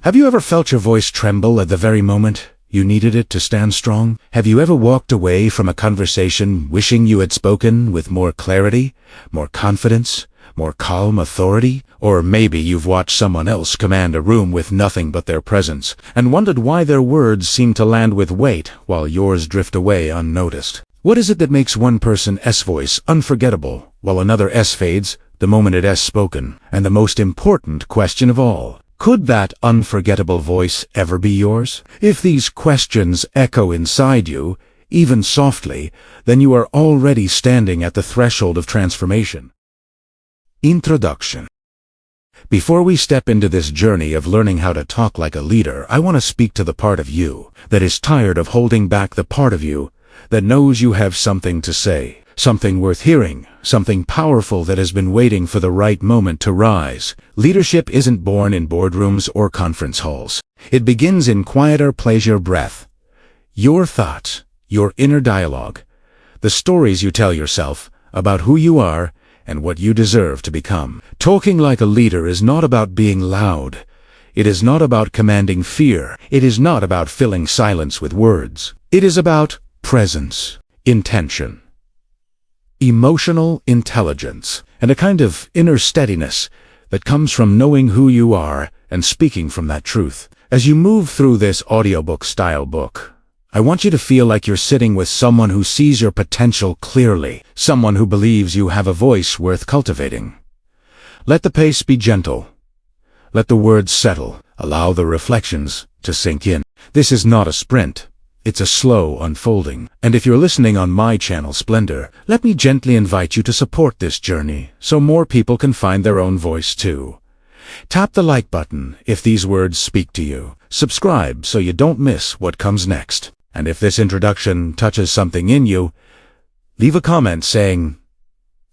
Have you ever felt your voice tremble at the very moment you needed it to stand strong? Have you ever walked away from a conversation wishing you had spoken with more clarity, more confidence, more calm authority? Or maybe you've watched someone else command a room with nothing but their presence and wondered why their words seem to land with weight while yours drift away unnoticed. What is it that makes one person's voice unforgettable while another S fades the moment it has spoken? And the most important question of all, could that unforgettable voice ever be yours? If these questions echo inside you, even softly, then you are already standing at the threshold of transformation. Introduction. Before we step into this journey of learning how to talk like a leader, I want to speak to the part of you that is tired of holding back, the part of you that knows you have something to say, something worth hearing, something powerful that has been waiting for the right moment to rise. Leadership isn't born in boardrooms or conference halls. It begins in quieter pleasure breath. Your thoughts, your inner dialogue, the stories you tell yourself about who you are and what you deserve to become. Talking like a leader is not about being loud. It is not about commanding fear. It is not about filling silence with words. It is about presence, intention, emotional intelligence, and a kind of inner steadiness that comes from knowing who you are and speaking from that truth. As you move through this audiobook-style book, I want you to feel like you're sitting with someone who sees your potential clearly, someone who believes you have a voice worth cultivating. Let the pace be gentle. Let the words settle. Allow the reflections to sink in. This is not a sprint. It's a slow unfolding. And if you're listening on my channel SpleNdour, let me gently invite you to support this journey so more people can find their own voice too. Tap the like button if these words speak to you. Subscribe so you don't miss what comes next. And if this introduction touches something in you, leave a comment saying,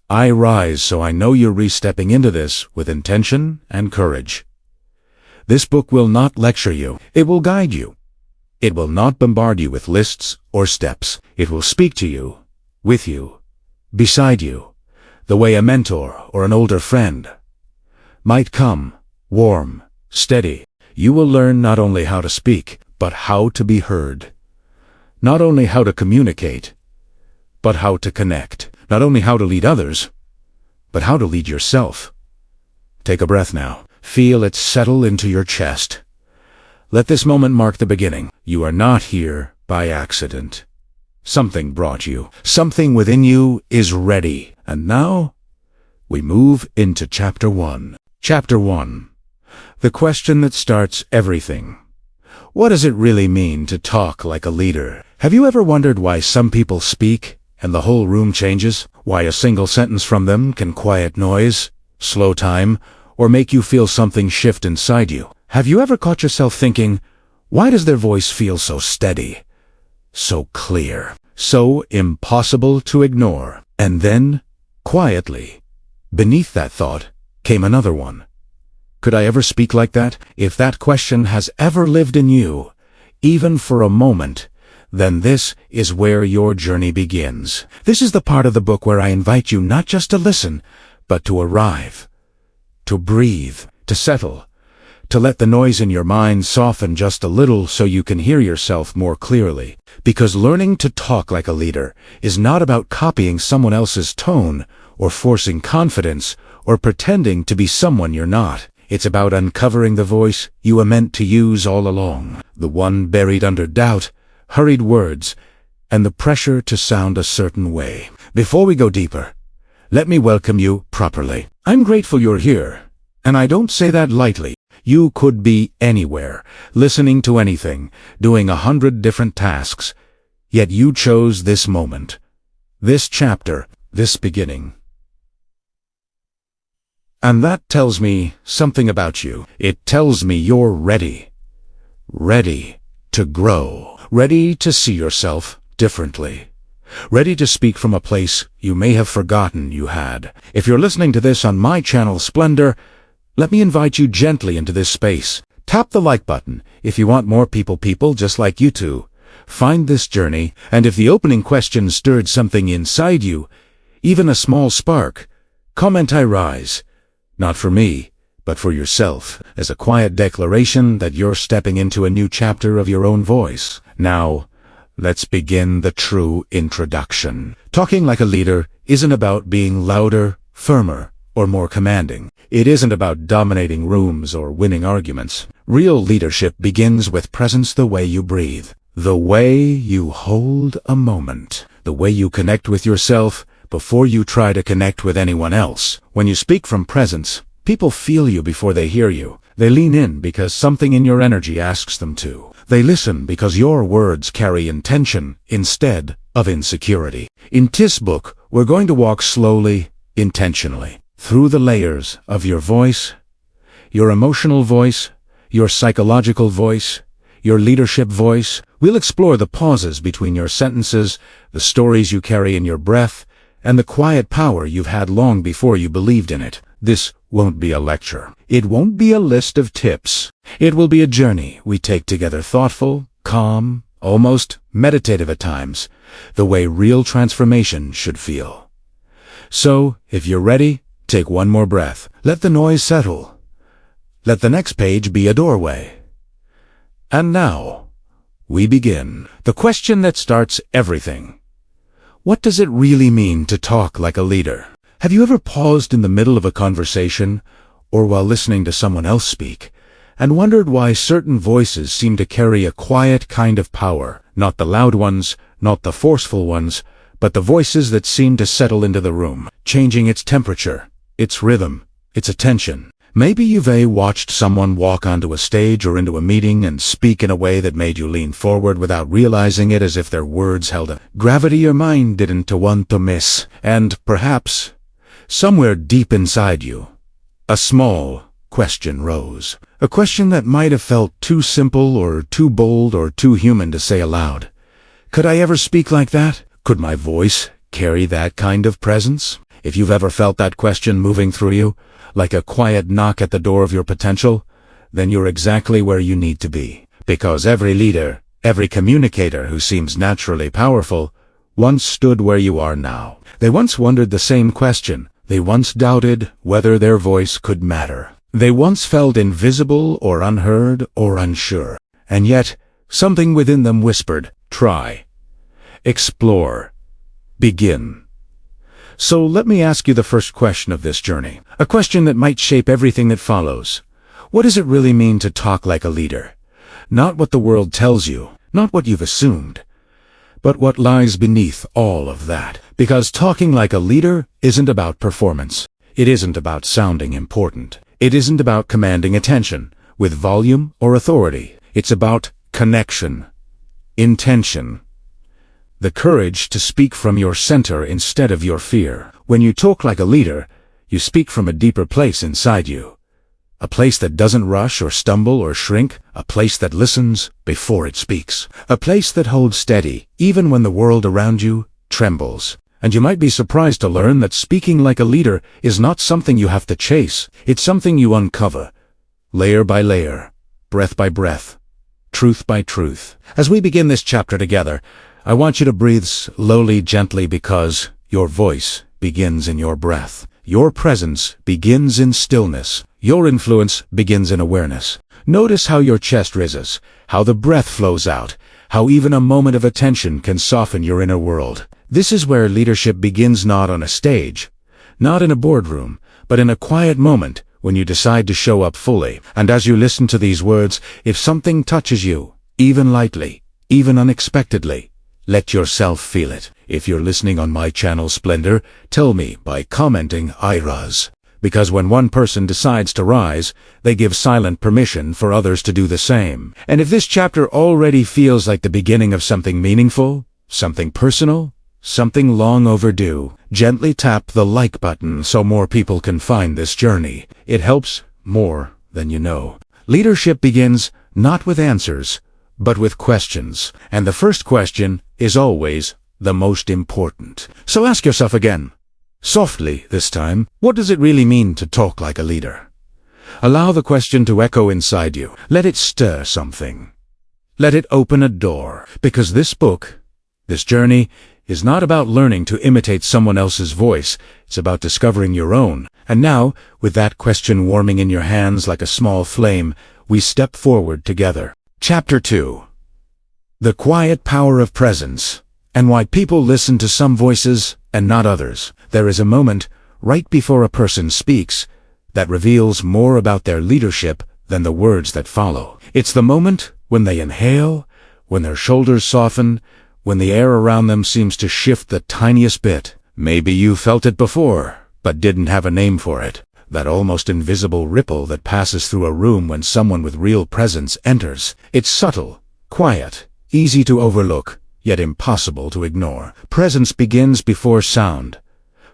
"I rise," so I know you're re-stepping into this with intention and courage. This book will not lecture you. It will guide you. It will not bombard you with lists or steps. It will speak to you, with you, beside you, the way a mentor or an older friend might come, warm, steady. You will learn not only how to speak, but how to be heard. Not only how to communicate, but how to connect. Not only how to lead others, but how to lead yourself. Take a breath now. Feel it settle into your chest. Let this moment mark the beginning. You are not here by accident. Something brought you. Something within you is ready. And now, we move into Chapter 1. Chapter 1. The question that starts everything. What does it really mean to talk like a leader? Have you ever wondered why some people speak and the whole room changes? Why a single sentence from them can quiet noise, slow time, or make you feel something shift inside you? Have you ever caught yourself thinking, why does their voice feel so steady, so clear, so impossible to ignore? And then, quietly, beneath that thought, came another one. Could I ever speak like that? If that question has ever lived in you, even for a moment, then this is where your journey begins. This is the part of the book where I invite you not just to listen, but to arrive, to breathe, to settle, to let the noise in your mind soften just a little so you can hear yourself more clearly. Because learning to talk like a leader is not about copying someone else's tone or forcing confidence or pretending to be someone you're not. It's about uncovering the voice you were meant to use all along, the one buried under doubt, hurried words, and the pressure to sound a certain way. Before we go deeper, let me welcome you properly. I'm grateful you're here, and I don't say that lightly. You could be anywhere, listening to anything, doing 100 different tasks, yet you chose this moment, this chapter, this beginning. And that tells me something about you. It tells me you're ready. Ready to grow. Ready to see yourself differently. Ready to speak from a place you may have forgotten you had. If you're listening to this on my channel SpleNdour, let me invite you gently into this space. Tap the like button if you want more people just like you to find this journey. And if the opening question stirred something inside you, even a small spark, comment "I rise." Not for me, but for yourself, as a quiet declaration that you're stepping into a new chapter of your own voice. Now, let's begin the true introduction. Talking like a leader isn't about being louder, firmer, or more commanding. It isn't about dominating rooms or winning arguments. Real leadership begins with presence, the way you breathe, the way you hold a moment, the way you connect with yourself before you try to connect with anyone else. When you speak from presence, people feel you before they hear you. They lean in because something in your energy asks them to. They listen because your words carry intention instead of insecurity. In this book, we're going to walk slowly, intentionally, through the layers of your voice, your emotional voice, your psychological voice, your leadership voice. We'll explore the pauses between your sentences, the stories you carry in your breath, and the quiet power you've had long before you believed in it. This won't be a lecture. It won't be a list of tips. It will be a journey we take together, thoughtful, calm, almost meditative at times, the way real transformation should feel. So, if you're ready, take one more breath. Let the noise settle. Let the next page be a doorway. And now, we begin. The question that starts everything. What does it really mean to talk like a leader? Have you ever paused in the middle of a conversation, or while listening to someone else speak, and wondered why certain voices seem to carry a quiet kind of power? Not the loud ones, not the forceful ones, but the voices that seem to settle into the room, changing its temperature, its rhythm, its attention. Maybe you've watched someone walk onto a stage or into a meeting and speak in a way that made you lean forward without realizing it, as if their words held a gravity your mind didn't want to miss. And perhaps, somewhere deep inside you, a small question rose. A question that might have felt too simple or too bold or too human to say aloud. Could I ever speak like that? Could my voice carry that kind of presence? If you've ever felt that question moving through you, like a quiet knock at the door of your potential, then you're exactly where you need to be. Because every leader, every communicator who seems naturally powerful, once stood where you are now. They once wondered the same question. They once doubted whether their voice could matter. They once felt invisible or unheard or unsure. And yet, something within them whispered, try, explore, begin. So let me ask you the first question of this journey, a question that might shape everything that follows. What does it really mean to talk like a leader? Not what the world tells you, not what you've assumed, but what lies beneath all of that. Because talking like a leader isn't about performance. It isn't about sounding important. It isn't about commanding attention with volume or authority. It's about connection, intention, the courage to speak from your center instead of your fear. When you talk like a leader, you speak from a deeper place inside you. A place that doesn't rush or stumble or shrink. A place that listens before it speaks. A place that holds steady even when the world around you trembles. And you might be surprised to learn that speaking like a leader is not something you have to chase. It's something you uncover, layer by layer, breath by breath, truth by truth. As we begin this chapter together, I want you to breathe slowly, gently, because your voice begins in your breath. Your presence begins in stillness. Your influence begins in awareness. Notice how your chest rises, how the breath flows out, how even a moment of attention can soften your inner world. This is where leadership begins, not on a stage, not in a boardroom, but in a quiet moment when you decide to show up fully. And as you listen to these words, if something touches you, even lightly, even unexpectedly, let yourself feel it. If you're listening on my channel SpleNdour, tell me by commenting I rise. Because when one person decides to rise, they give silent permission for others to do the same. And if this chapter already feels like the beginning of something meaningful, something personal, something long overdue, gently tap the like button so more people can find this journey. It helps more than you know. Leadership begins not with answers, but with questions. And the first question is always the most important. So ask yourself again, softly this time, what does it really mean to talk like a leader? Allow the question to echo inside you. Let it stir something. Let it open a door. Because this book, this journey, is not about learning to imitate someone else's voice. It's about discovering your own. And now, with that question warming in your hands like a small flame, we step forward together. Chapter 2. The Quiet Power of Presence, and Why People Listen to Some Voices and Not Others. There is a moment, right before a person speaks, that reveals more about their leadership than the words that follow. It's the moment when they inhale, when their shoulders soften, when the air around them seems to shift the tiniest bit. Maybe you felt it before, but didn't have a name for it. That almost invisible ripple that passes through a room when someone with real presence enters. It's subtle, quiet, easy to overlook, yet impossible to ignore. Presence begins before sound.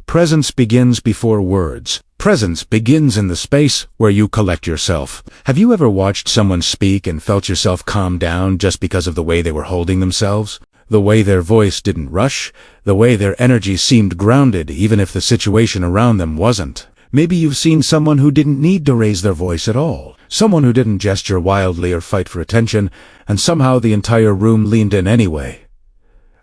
Presence begins before words. Presence begins in the space where you collect yourself. Have you ever watched someone speak and felt yourself calm down just because of the way they were holding themselves? The way their voice didn't rush, the way their energy seemed grounded even if the situation around them wasn't. Maybe you've seen someone who didn't need to raise their voice at all. Someone who didn't gesture wildly or fight for attention, and somehow the entire room leaned in anyway.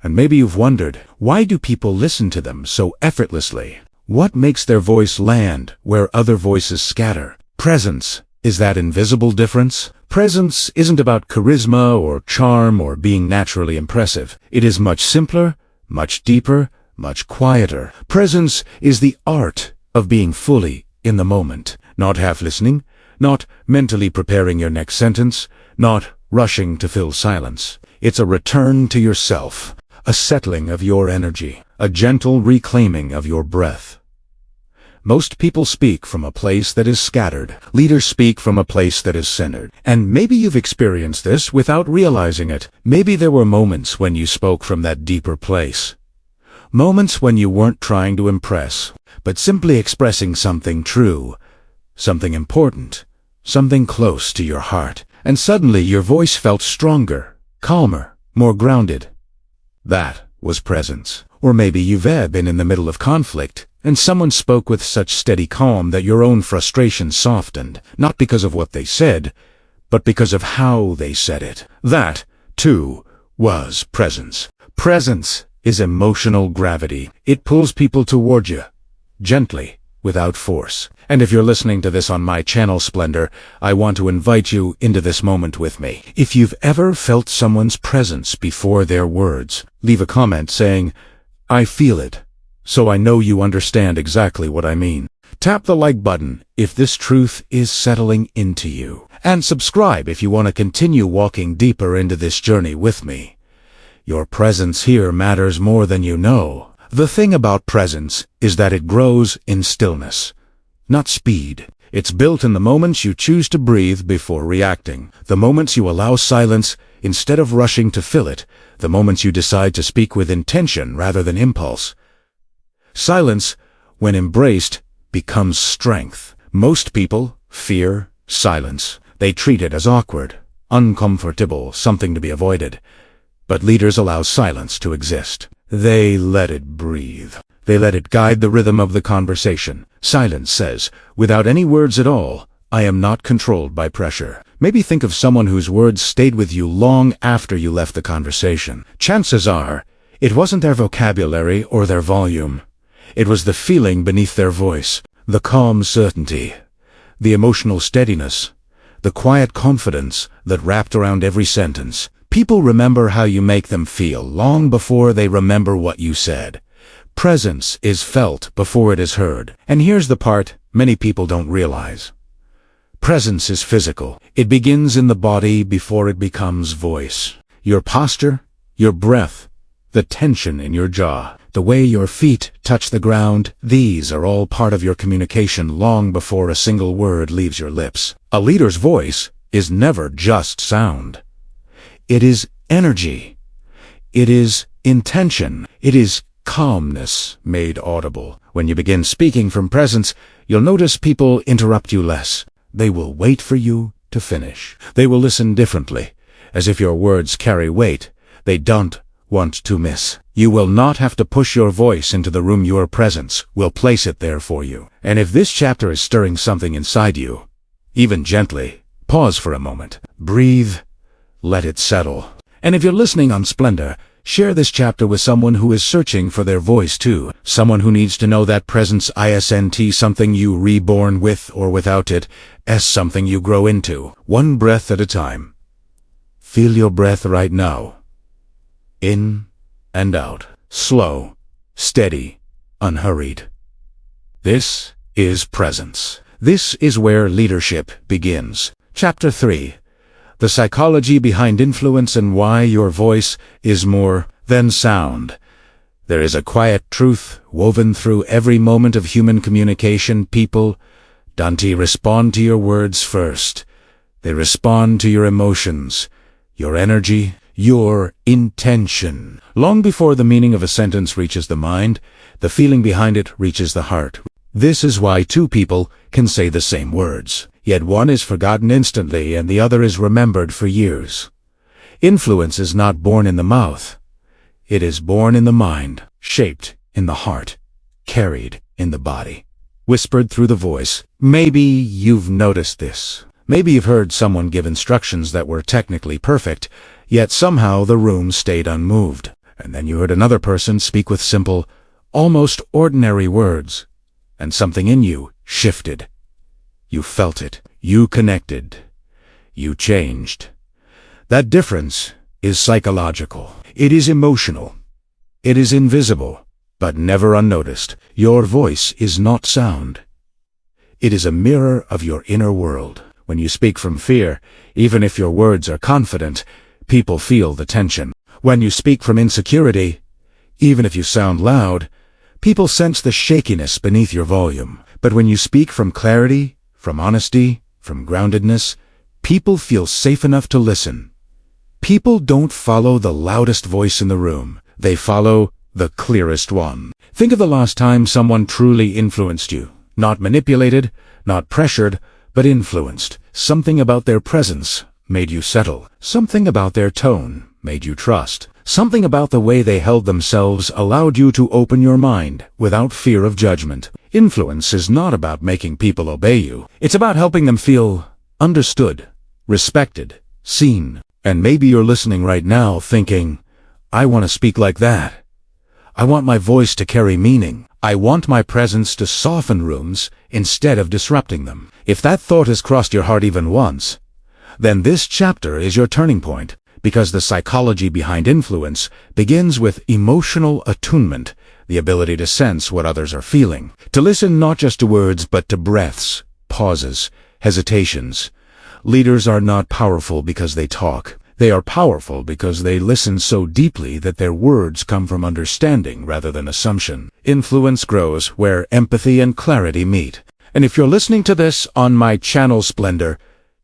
And maybe you've wondered, why do people listen to them so effortlessly? What makes their voice land where other voices scatter? Presence is that invisible difference. Presence isn't about charisma or charm or being naturally impressive. It is much simpler, much deeper, much quieter. Presence is the art of being fully in the moment, not half listening, not mentally preparing your next sentence, not rushing to fill silence. It's a return to yourself, a settling of your energy, a gentle reclaiming of your breath. Most people speak from a place that is scattered. Leaders speak from a place that is centered. And maybe you've experienced this without realizing it. Maybe there were moments when you spoke from that deeper place. Moments when you weren't trying to impress, but simply expressing something true, something important, something close to your heart. And suddenly your voice felt stronger, calmer, more grounded. That was presence. Or maybe you've been in the middle of conflict, and someone spoke with such steady calm that your own frustration softened, not because of what they said, but because of how they said it. That, too, was presence. Presence is emotional gravity. It pulls people toward you, gently, without force. And if you're listening to this on my channel SpleNdour, I want to invite you into this moment with me. If you've ever felt someone's presence before their words, leave a comment saying, "I feel it," so I know you understand exactly what I mean. Tap the like button if this truth is settling into you. And subscribe if you want to continue walking deeper into this journey with me. Your presence here matters more than you know. The thing about presence is that it grows in stillness, not speed. It's built in the moments you choose to breathe before reacting, the moments you allow silence instead of rushing to fill it, the moments you decide to speak with intention rather than impulse. Silence, when embraced, becomes strength. Most people fear silence. They treat it as awkward, uncomfortable, something to be avoided. But leaders allow silence to exist. They let it breathe. They let it guide the rhythm of the conversation. Silence says, without any words at all, I am not controlled by pressure. Maybe think of someone whose words stayed with you long after you left the conversation. Chances are, it wasn't their vocabulary or their volume. It was the feeling beneath their voice, the calm certainty, the emotional steadiness, the quiet confidence that wrapped around every sentence. People remember how you make them feel long before they remember what you said. Presence is felt before it is heard. And here's the part many people don't realize. Presence is physical. It begins in the body before it becomes voice. Your posture, your breath, the tension in your jaw, the way your feet touch the ground, these are all part of your communication long before a single word leaves your lips. A leader's voice is never just sound. It is energy. It is intention. It is calmness made audible. When you begin speaking from presence, you'll notice people interrupt you less. They will wait for you to finish. They will listen differently, as if your words carry weight they don't want to miss. You will not have to push your voice into the room. Your presence will place it there for you. And if this chapter is stirring something inside you, even gently, pause for a moment. Breathe. Let it settle. And if you're listening on SpleNdour, Share this chapter with someone who is searching for their voice too. Someone who needs to know that presence isn't something you reborn with or without it, as something you grow into. One breath at a time. Feel your breath right now. In and out. Slow, steady, unhurried. This is presence. This is where leadership begins. Chapter 3. The psychology behind influence and why your voice is more than sound. There is a quiet truth woven through every moment of human communication. People don't respond to your words first. They respond to your emotions, your energy, your intention. Long before the meaning of a sentence reaches the mind, the feeling behind it reaches the heart. This is why two people can say the same words, yet one is forgotten instantly and the other is remembered for years. Influence is not born in the mouth. It is born in the mind, shaped in the heart, carried in the body, whispered through the voice. Maybe you've noticed this. Maybe you've heard someone give instructions that were technically perfect, yet somehow the room stayed unmoved. And then you heard another person speak with simple, almost ordinary words, and something in you shifted. You felt it. You connected. You changed. That difference is psychological. It is emotional. It is invisible, but never unnoticed. Your voice is not sound. It is a mirror of your inner world. When you speak from fear, even if your words are confident, people feel the tension. When you speak from insecurity, even if you sound loud, people sense the shakiness beneath your volume. But when you speak from clarity, from honesty, from groundedness, people feel safe enough to listen. People don't follow the loudest voice in the room. They follow the clearest one. Think of the last time someone truly influenced you. Not manipulated, not pressured, but influenced. Something about their presence made you settle. Something about their tone made you trust. Something about the way they held themselves allowed you to open your mind without fear of judgment. Influence is not about making people obey you. It's about helping them feel understood, respected, seen. And maybe you're listening right now thinking, I want to speak like that. I want my voice to carry meaning. I want my presence to soften rooms instead of disrupting them. If that thought has crossed your heart even once, then this chapter is your turning point, because the psychology behind influence begins with emotional attunement, the ability to sense what others are feeling, to listen not just to words but to breaths, pauses, hesitations. Leaders are not powerful because they talk. They are powerful because they listen so deeply that their words come from understanding rather than assumption. Influence grows where empathy and clarity meet. And if you're listening to this on my channel SpleNdour,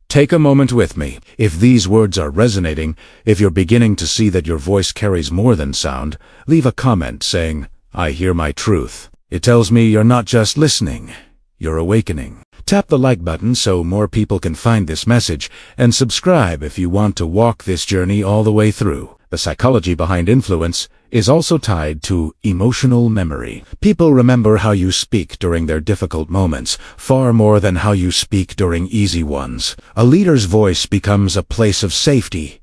take a moment with me. If these words are resonating, if you're beginning to see that your voice carries more than sound, leave a comment saying, I hear my truth. It tells me you're not just listening, you're awakening. Tap the like button so more people can find this message, and subscribe if you want to walk this journey all the way through. The psychology behind influence is also tied to emotional memory. People remember how you speak during their difficult moments, far more than how you speak during easy ones. A leader's voice becomes a place of safety,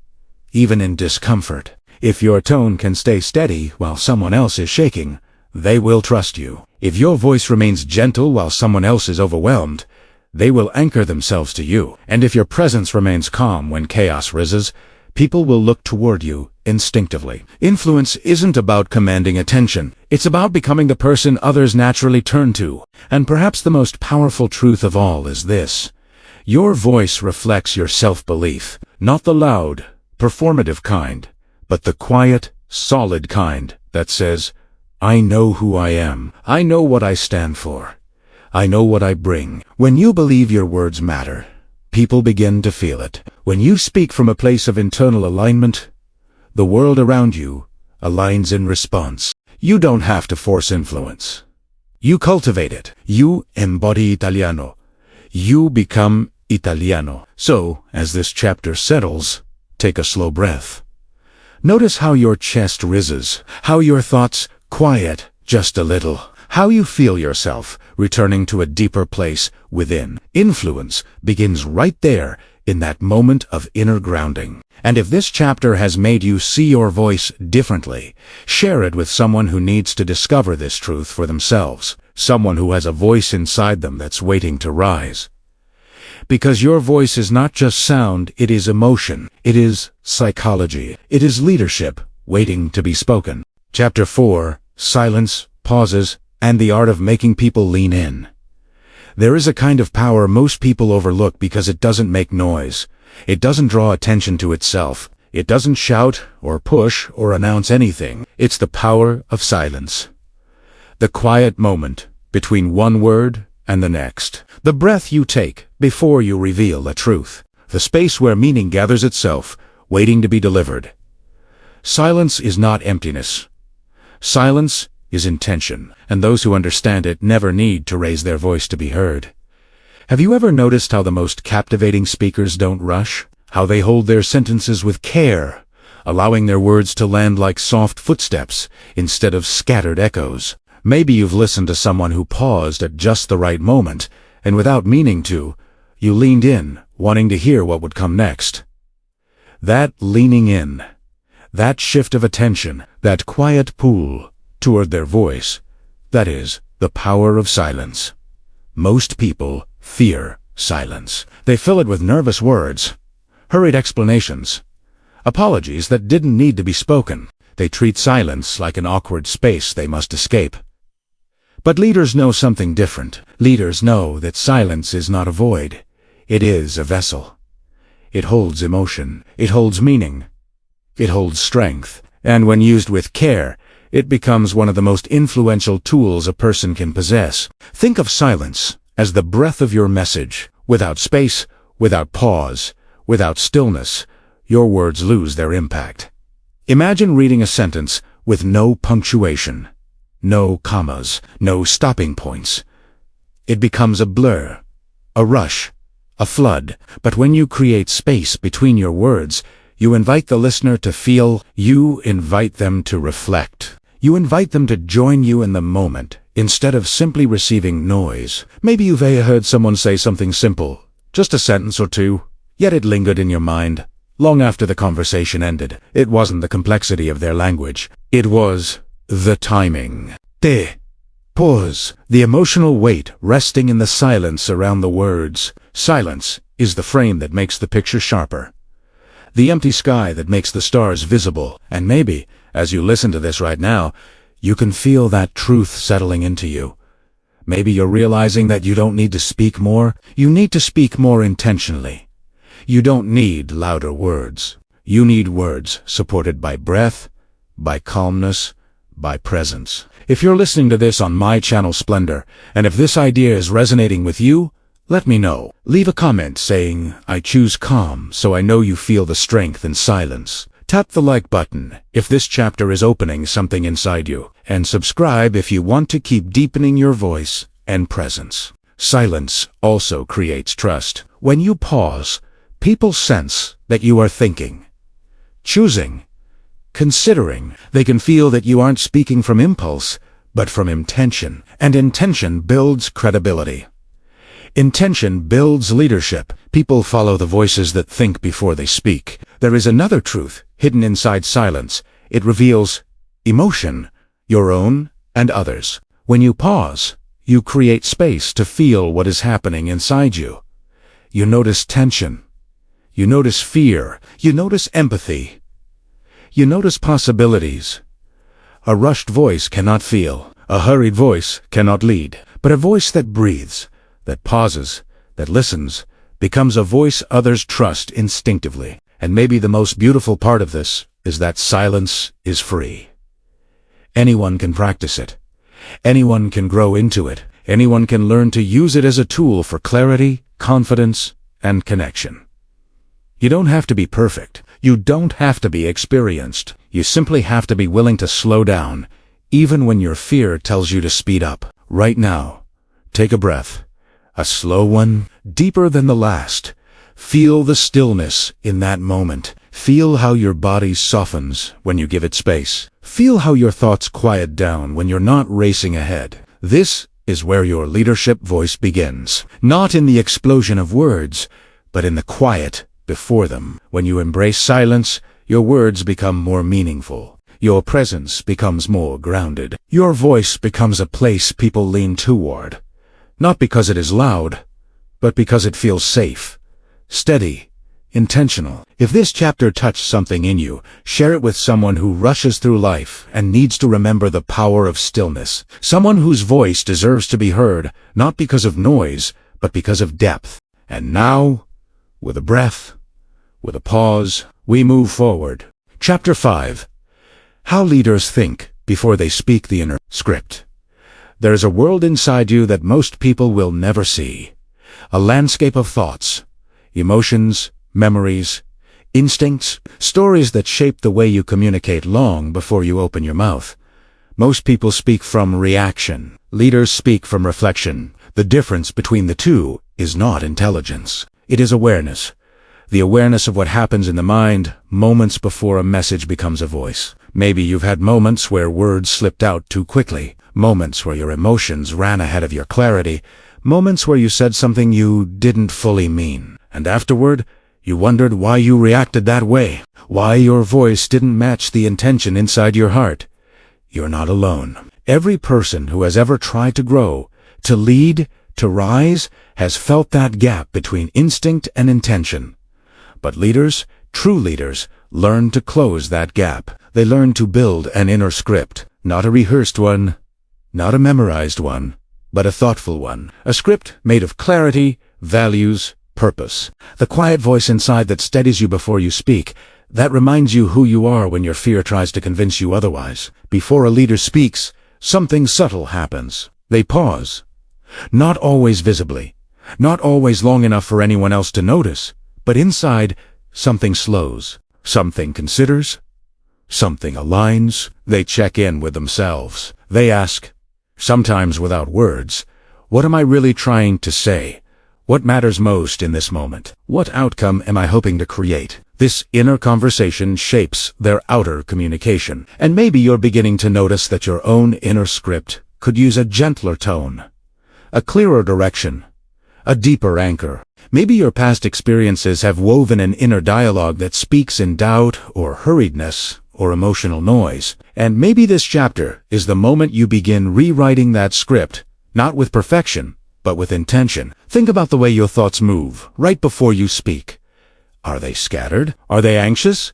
even in discomfort. If your tone can stay steady while someone else is shaking, they will trust you. If your voice remains gentle while someone else is overwhelmed, they will anchor themselves to you. And if your presence remains calm when chaos rises, people will look toward you instinctively. Influence isn't about commanding attention. It's about becoming the person others naturally turn to. And perhaps the most powerful truth of all is this: your voice reflects your self-belief, not the loud, performative kind, but the quiet, solid kind that says, I know who I am. I know what I stand for. I know what I bring. When you believe your words matter, people begin to feel it. When you speak from a place of internal alignment, the world around you aligns in response. You don't have to force influence. You cultivate it. You embody Italiano. You become Italiano. So, as this chapter settles, take a slow breath. Notice how your chest rises, how your thoughts quiet just a little, how you feel yourself returning to a deeper place within. Influence begins right there in that moment of inner grounding. And if this chapter has made you see your voice differently, share it with someone who needs to discover this truth for themselves, someone who has a voice inside them that's waiting to rise. Because your voice is not just sound, it is emotion, it is psychology, it is leadership waiting to be spoken. Chapter 4, Silence, Pauses, and the Art of Making People Lean In. There is a kind of power most people overlook because it doesn't make noise. It doesn't draw attention to itself. It doesn't shout or push or announce anything. It's the power of silence. The quiet moment between one word and the next. The breath you take before you reveal the truth. The space where meaning gathers itself, waiting to be delivered. Silence is not emptiness. Silence is intention, and those who understand it never need to raise their voice to be heard. Have you ever noticed how the most captivating speakers don't rush? How they hold their sentences with care, allowing their words to land like soft footsteps instead of scattered echoes? Maybe you've listened to someone who paused at just the right moment, and without meaning to, you leaned in, wanting to hear what would come next. That leaning in, that shift of attention, that quiet pull toward their voice, that is the power of silence. Most people fear silence. They fill it with nervous words, hurried explanations, apologies that didn't need to be spoken. They treat silence like an awkward space they must escape. But leaders know something different. Leaders know that silence is not a void. It is a vessel. It holds emotion. It holds meaning. It holds strength. And when used with care, it becomes one of the most influential tools a person can possess. Think of silence as the breath of your message. Without space, without pause, without stillness, your words lose their impact. Imagine reading a sentence with no punctuation, no commas, no stopping points. It becomes a blur, a rush, a flood. But when you create space between your words, you invite the listener to feel, you invite them to reflect. You invite them to join you in the moment, instead of simply receiving noise. Maybe you've heard someone say something simple, just a sentence or two, yet it lingered in your mind long after the conversation ended. It wasn't the complexity of their language. It was the timing. Pause. The emotional weight resting in the silence around the words. Silence is the frame that makes the picture sharper. The empty sky that makes the stars visible. And maybe, as you listen to this right now, you can feel that truth settling into you. Maybe you're realizing that you don't need to speak more. You need to speak more intentionally. You don't need louder words. You need words supported by breath, by calmness, by presence. If you're listening to this on my channel SpleNdour, and if this idea is resonating with you, let me know. Leave a comment saying, I choose calm, so I know you feel the strength in silence. Tap the like button if this chapter is opening something inside you, and subscribe if you want to keep deepening your voice and presence. Silence also creates trust. When you pause, people sense that you are thinking, choosing, considering. They can feel that you aren't speaking from impulse, but from intention. And intention builds credibility. Intention builds leadership. People follow the voices that think before they speak. There is another truth hidden inside silence. It reveals emotion, your own and others. When you pause, you create space to feel what is happening inside you. You notice tension. You notice fear. You notice empathy. You notice possibilities. A rushed voice cannot feel. A hurried voice cannot lead. But a voice that breathes, that pauses, that listens, becomes a voice others trust instinctively. And maybe the most beautiful part of this is that silence is free. Anyone can practice it. Anyone can grow into it. Anyone can learn to use it as a tool for clarity, confidence, and connection. You don't have to be perfect. You don't have to be experienced. You simply have to be willing to slow down, even when your fear tells you to speed up. Right now, take a breath. A slow one, deeper than the last. Feel the stillness in that moment. Feel how your body softens when you give it space. Feel how your thoughts quiet down when you're not racing ahead. This is where your leadership voice begins. Not in the explosion of words, but in the quiet before them. When you embrace silence, your words become more meaningful. Your presence becomes more grounded. Your voice becomes a place people lean toward, not because it is loud, but because it feels safe, steady, intentional. If this chapter touched something in you, share it with someone who rushes through life and needs to remember the power of stillness. Someone whose voice deserves to be heard, not because of noise, but because of depth. And now, with a breath, with a pause, we move forward. Chapter 5. How leaders think before they speak the inner script. There is a world inside you that most people will never see. A landscape of thoughts, emotions, memories, instincts, stories that shape the way you communicate long before you open your mouth. Most people speak from reaction. Leaders speak from reflection. The difference between the two is not intelligence. It is awareness. The awareness of what happens in the mind moments before a message becomes a voice. Maybe you've had moments where words slipped out too quickly, moments where your emotions ran ahead of your clarity, moments where you said something you didn't fully mean. And afterward, you wondered why you reacted that way, why your voice didn't match the intention inside your heart. You're not alone. Every person who has ever tried to grow, to lead, to rise, has felt that gap between instinct and intention. But leaders, true leaders, learn to close that gap. They learn to build an inner script, not a rehearsed one, not a memorized one, but a thoughtful one. A script made of clarity, values, purpose. The quiet voice inside that steadies you before you speak, that reminds you who you are when your fear tries to convince you otherwise. Before a leader speaks, something subtle happens. They pause. Not always visibly, not always long enough for anyone else to notice, but inside, something slows, something considers, something aligns. They check in with themselves. They ask, sometimes without words, what am I really trying to say? What matters most in this moment? What outcome am I hoping to create? This inner conversation shapes their outer communication. And maybe you're beginning to notice that your own inner script could use a gentler tone, a clearer direction, a deeper anchor. Maybe your past experiences have woven an inner dialogue that speaks in doubt or hurriedness or emotional noise. And maybe this chapter is the moment you begin rewriting that script, not with perfection, but with intention. Think about the way your thoughts move right before you speak. Are they scattered? Are they anxious?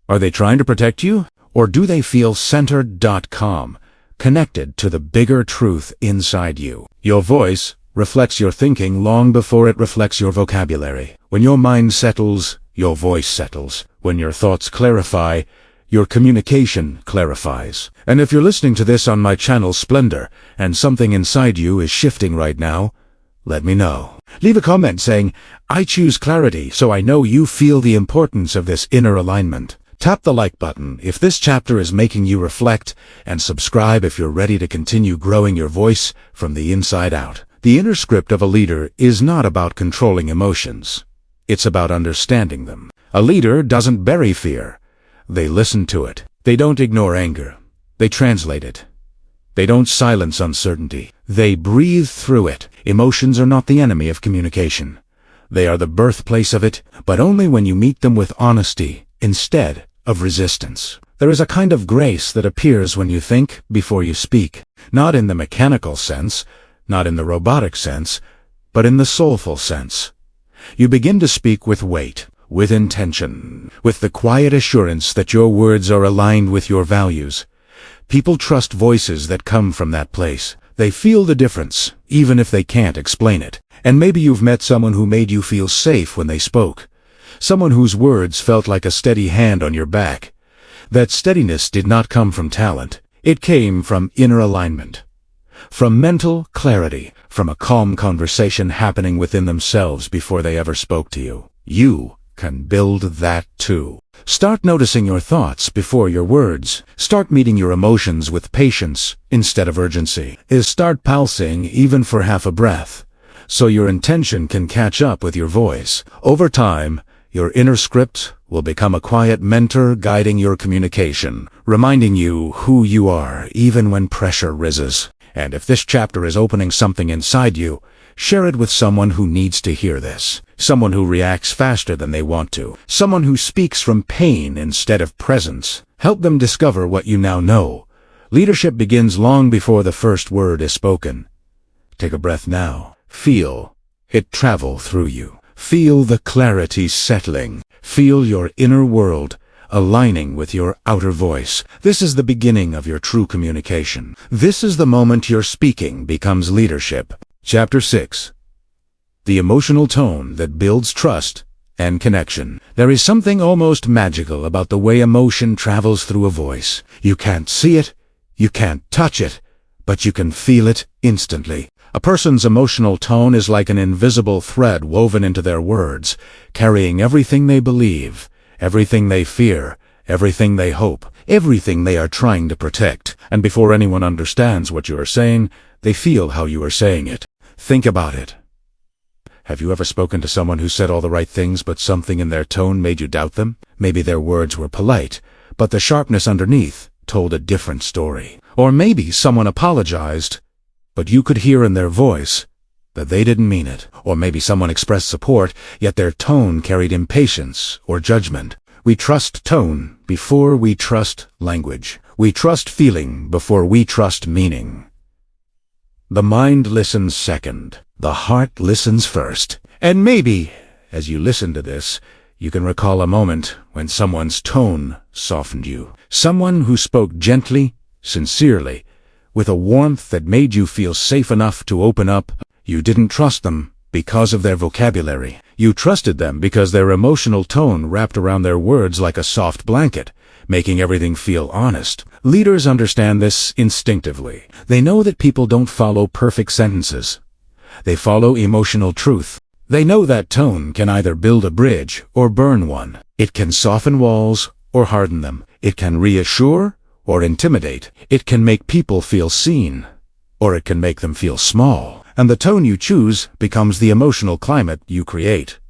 Are they trying to protect you? Or do they feel centered, calm, connected to the bigger truth inside you? Your voice reflects your thinking long before it reflects your vocabulary. When your mind settles, your voice settles. When your thoughts clarify, your communication clarifies. And if you're listening to this on my channel SpleNdour, and something inside you is shifting right now, let me know. Leave a comment saying, I choose clarity, so I know you feel the importance of this inner alignment. Tap the like button if this chapter is making you reflect, and subscribe if you're ready to continue growing your voice from the inside out. The inner script of a leader is not about controlling emotions. It's about understanding them. A leader doesn't bury fear. They listen to it. They don't ignore anger. They translate it. They don't silence uncertainty. They breathe through it. Emotions are not the enemy of communication. They are the birthplace of it, but only when you meet them with honesty instead of resistance. There is a kind of grace that appears when you think before you speak, not in the mechanical sense, not in the robotic sense, but in the soulful sense. You begin to speak with weight, with intention, with the quiet assurance that your words are aligned with your values. People trust voices that come from that place. They feel the difference, even if they can't explain it. And maybe you've met someone who made you feel safe when they spoke. Someone whose words felt like a steady hand on your back. That steadiness did not come from talent. It came from inner alignment, from mental clarity, from a calm conversation happening within themselves before they ever spoke to you. You can build that too. Start noticing your thoughts before your words. Start meeting your emotions with patience instead of urgency. Start pulsing even for half a breath, so your intention can catch up with your voice. Over time, your inner script will become a quiet mentor guiding your communication, reminding you who you are even when pressure rises. And if this chapter is opening something inside you, Share it with someone who needs to hear this. Someone who reacts faster than they want to. Someone who speaks from pain instead of presence. Help them discover what you now know. Leadership begins long before the first word is spoken. Take a breath now. Feel it travel through you. Feel the clarity settling. Feel your inner world aligning with your outer voice. This is the beginning of your true communication. This is the moment your speaking becomes leadership. Chapter 6. The emotional tone that builds trust and connection. There is something almost magical about the way emotion travels through a voice. You can't see it, you can't touch it, but you can feel it instantly. A person's emotional tone is like an invisible thread woven into their words, carrying everything they believe, everything they fear, everything they hope, everything they are trying to protect. And before anyone understands what you are saying, they feel how you are saying it. Think about it. Have you ever spoken to someone who said all the right things, but something in their tone made you doubt them? Maybe their words were polite, but the sharpness underneath told a different story. Or maybe someone apologized, but you could hear in their voice that they didn't mean it. Or maybe someone expressed support, yet their tone carried impatience or judgment. We trust tone before we trust language. We trust feeling before we trust meaning. The mind listens second. The heart listens first. And maybe, as you listen to this, you can recall a moment when someone's tone softened you. Someone who spoke gently, sincerely, with a warmth that made you feel safe enough to open up. You didn't trust them because of their vocabulary. You trusted them because their emotional tone wrapped around their words like a soft blanket, making everything feel honest. Leaders understand this instinctively. They know that people don't follow perfect sentences. They follow emotional truth. They know that tone can either build a bridge or burn one. It can soften walls or harden them. It can reassure or intimidate. It can make people feel seen, or it can make them feel small. And the tone you choose becomes the emotional climate you create.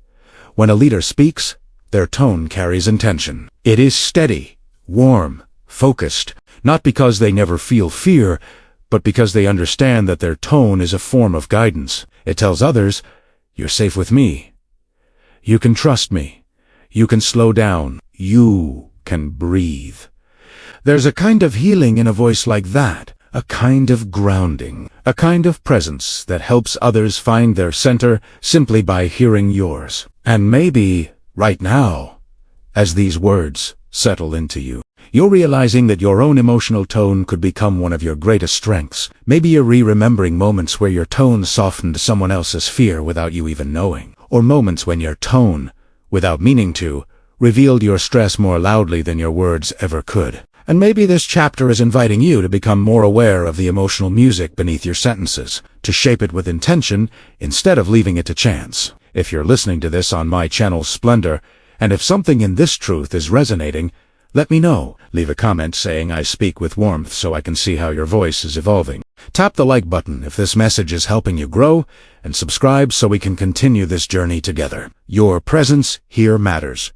When a leader speaks, their tone carries intention. It is steady, warm, focused, not because they never feel fear, but because they understand that their tone is a form of guidance. It tells others, you're safe with me. You can trust me. You can slow down. You can breathe. There's a kind of healing in a voice like that, a kind of grounding, a kind of presence that helps others find their center simply by hearing yours. And maybe, right now, as these words settle into you, you're realizing that your own emotional tone could become one of your greatest strengths. Maybe you're remembering moments where your tone softened someone else's fear without you even knowing, or moments when your tone, without meaning to, revealed your stress more loudly than your words ever could. And maybe this chapter is inviting you to become more aware of the emotional music beneath your sentences, to shape it with intention instead of leaving it to chance. If you're listening to this on my channel SpleNdour, and if something in this truth is resonating, let me know. Leave a comment saying I speak with warmth so I can see how your voice is evolving. Tap the like button if this message is helping you grow, and subscribe so we can continue this journey together. Your presence here matters.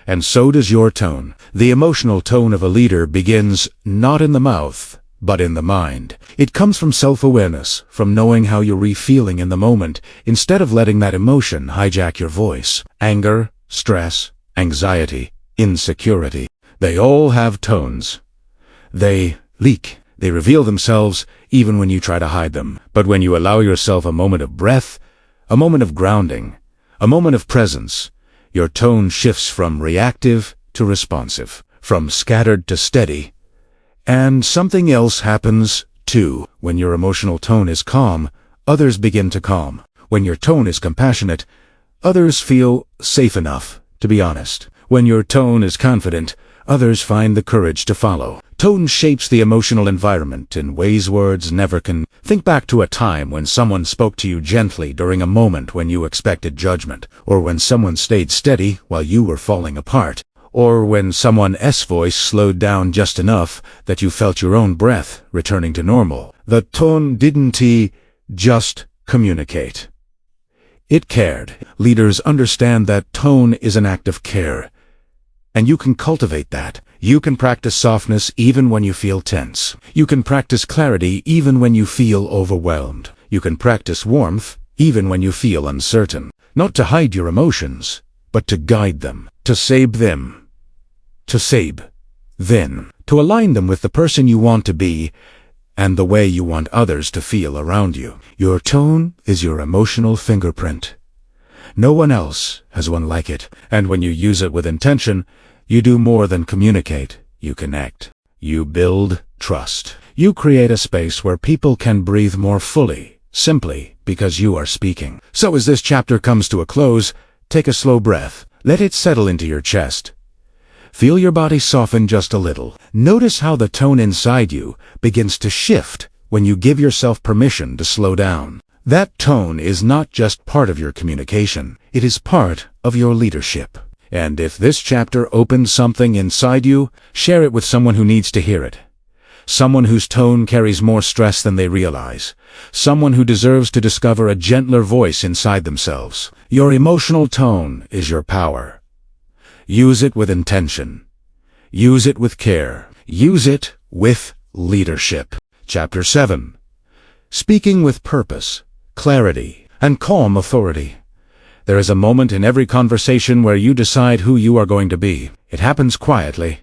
And so does your tone. The emotional tone of a leader begins not in the mouth, but in the mind. It comes from self-awareness, from knowing how you're feeling in the moment, instead of letting that emotion hijack your voice. Anger, stress, anxiety, insecurity. They all have tones. They leak. They reveal themselves even when you try to hide them. But when you allow yourself a moment of breath, a moment of grounding, a moment of presence, your tone shifts from reactive to responsive, from scattered to steady. And something else happens, too. When your emotional tone is calm, others begin to calm. When your tone is compassionate, others feel safe enough to be honest. When your tone is confident, others find the courage to follow. Tone shapes the emotional environment in ways words never can. Think back to a time when someone spoke to you gently during a moment when you expected judgment, or when someone stayed steady while you were falling apart, or when someone's voice slowed down just enough that you felt your own breath returning to normal. The tone didn't just communicate. It cared. Leaders understand that tone is an act of care. And you can cultivate that. You can practice softness even when you feel tense. You can practice clarity even when you feel overwhelmed. You can practice warmth even when you feel uncertain. Not to hide your emotions, but to guide them, to save them, to align them with the person you want to be and the way you want others to feel around you. Your tone is your emotional fingerprint. No one else has one like it, and when you use it with intention, you do more than communicate. You connect. You build trust. You create a space where people can breathe more fully, simply because you are speaking. So as this chapter comes to a close, take a slow breath. Let it settle into your chest. Feel your body soften just a little. Notice how the tone inside you begins to shift when you give yourself permission to slow down. That tone is not just part of your communication, it is part of your leadership. And if this chapter opens something inside you, share it with someone who needs to hear it. Someone whose tone carries more stress than they realize. Someone who deserves to discover a gentler voice inside themselves. Your emotional tone is your power. Use it with intention. Use it with care. Use it with leadership. Chapter 7. Speaking with purpose, clarity, and calm authority. There is a moment in every conversation where you decide who you are going to be. It happens quietly,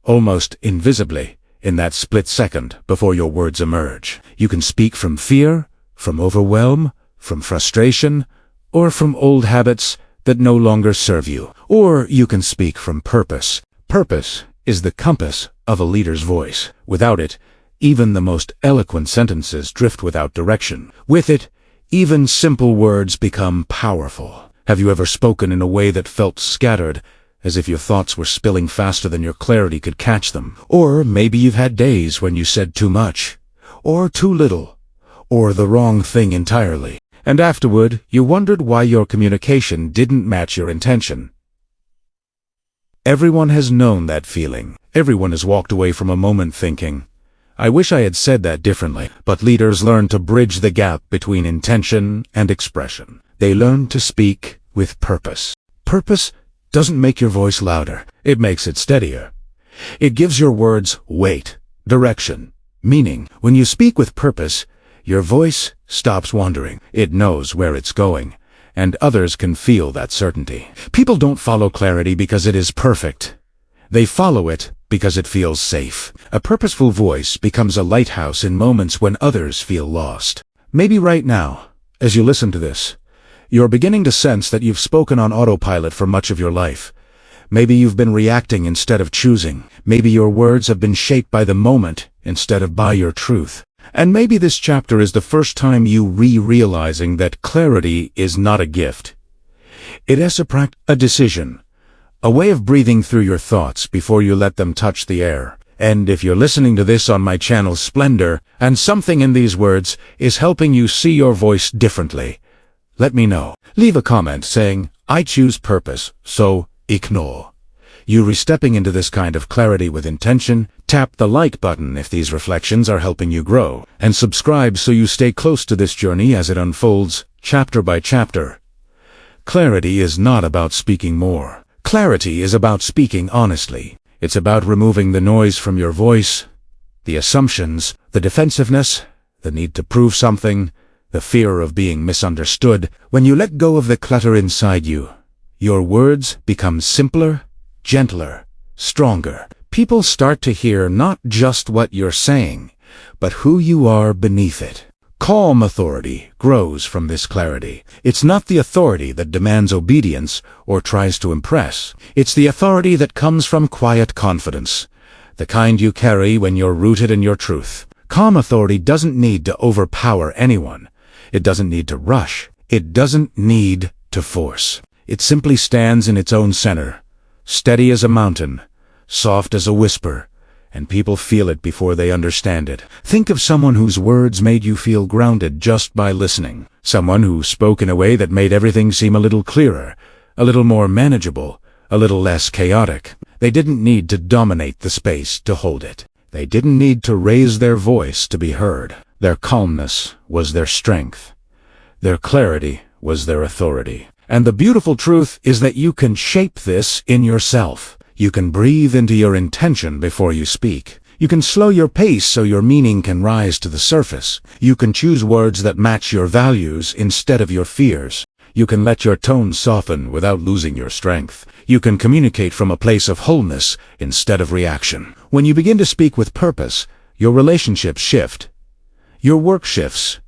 almost invisibly, in that split second before your words emerge. You can speak from fear, from overwhelm, from frustration, or from old habits that no longer serve you. Or you can speak from purpose. Purpose is the compass of a leader's voice. Without it, even the most eloquent sentences drift without direction. With it, even simple words become powerful. Have you ever spoken in a way that felt scattered, as if your thoughts were spilling faster than your clarity could catch them? Or maybe you've had days when you said too much, or too little, or the wrong thing entirely. And afterward, you wondered why your communication didn't match your intention. Everyone has known that feeling. Everyone has walked away from a moment thinking, I wish I had said that differently. But leaders learn to bridge the gap between intention and expression. They learn to speak with purpose. Purpose doesn't make your voice louder. It makes it steadier. It gives your words weight, direction, meaning. When you speak with purpose, your voice stops wandering. It knows where it's going, and others can feel that certainty. People don't follow clarity because it is perfect. They follow it because it feels safe. A purposeful voice becomes a lighthouse in moments when others feel lost. Maybe right now, as you listen to this, you're beginning to sense that you've spoken on autopilot for much of your life. Maybe you've been reacting instead of choosing. Maybe your words have been shaped by the moment instead of by your truth. And maybe this chapter is the first time you realizing that clarity is not a gift. It is a decision, a way of breathing through your thoughts before you let them touch the air. And if you're listening to this on my channel SpleNdour, and something in these words is helping you see your voice differently, let me know. Leave a comment saying, I choose purpose, so ignore. You stepping into this kind of clarity with intention. Tap the like button if these reflections are helping you grow, and subscribe so you stay close to this journey as it unfolds, chapter by chapter. Clarity is not about speaking more. Clarity is about speaking honestly. It's about removing the noise from your voice, the assumptions, the defensiveness, the need to prove something, the fear of being misunderstood. When you let go of the clutter inside you, your words become simpler, gentler, stronger. People start to hear not just what you're saying, but who you are beneath it. Calm authority grows from this clarity. It's not the authority that demands obedience or tries to impress. It's the authority that comes from quiet confidence, the kind you carry when you're rooted in your truth. Calm authority doesn't need to overpower anyone. It doesn't need to rush. It doesn't need to force. It simply stands in its own center, steady as a mountain, soft as a whisper, and people feel it before they understand it. Think of someone whose words made you feel grounded just by listening. Someone who spoke in a way that made everything seem a little clearer, a little more manageable, a little less chaotic. They didn't need to dominate the space to hold it. They didn't need to raise their voice to be heard. Their calmness was their strength. Their clarity was their authority. And the beautiful truth is that you can shape this in yourself. You can breathe into your intention before you speak. You can slow your pace so your meaning can rise to the surface. You can choose words that match your values instead of your fears. You can let your tone soften without losing your strength. You can communicate from a place of wholeness instead of reaction. When you begin to speak with purpose, your relationships shift. Your work shifts.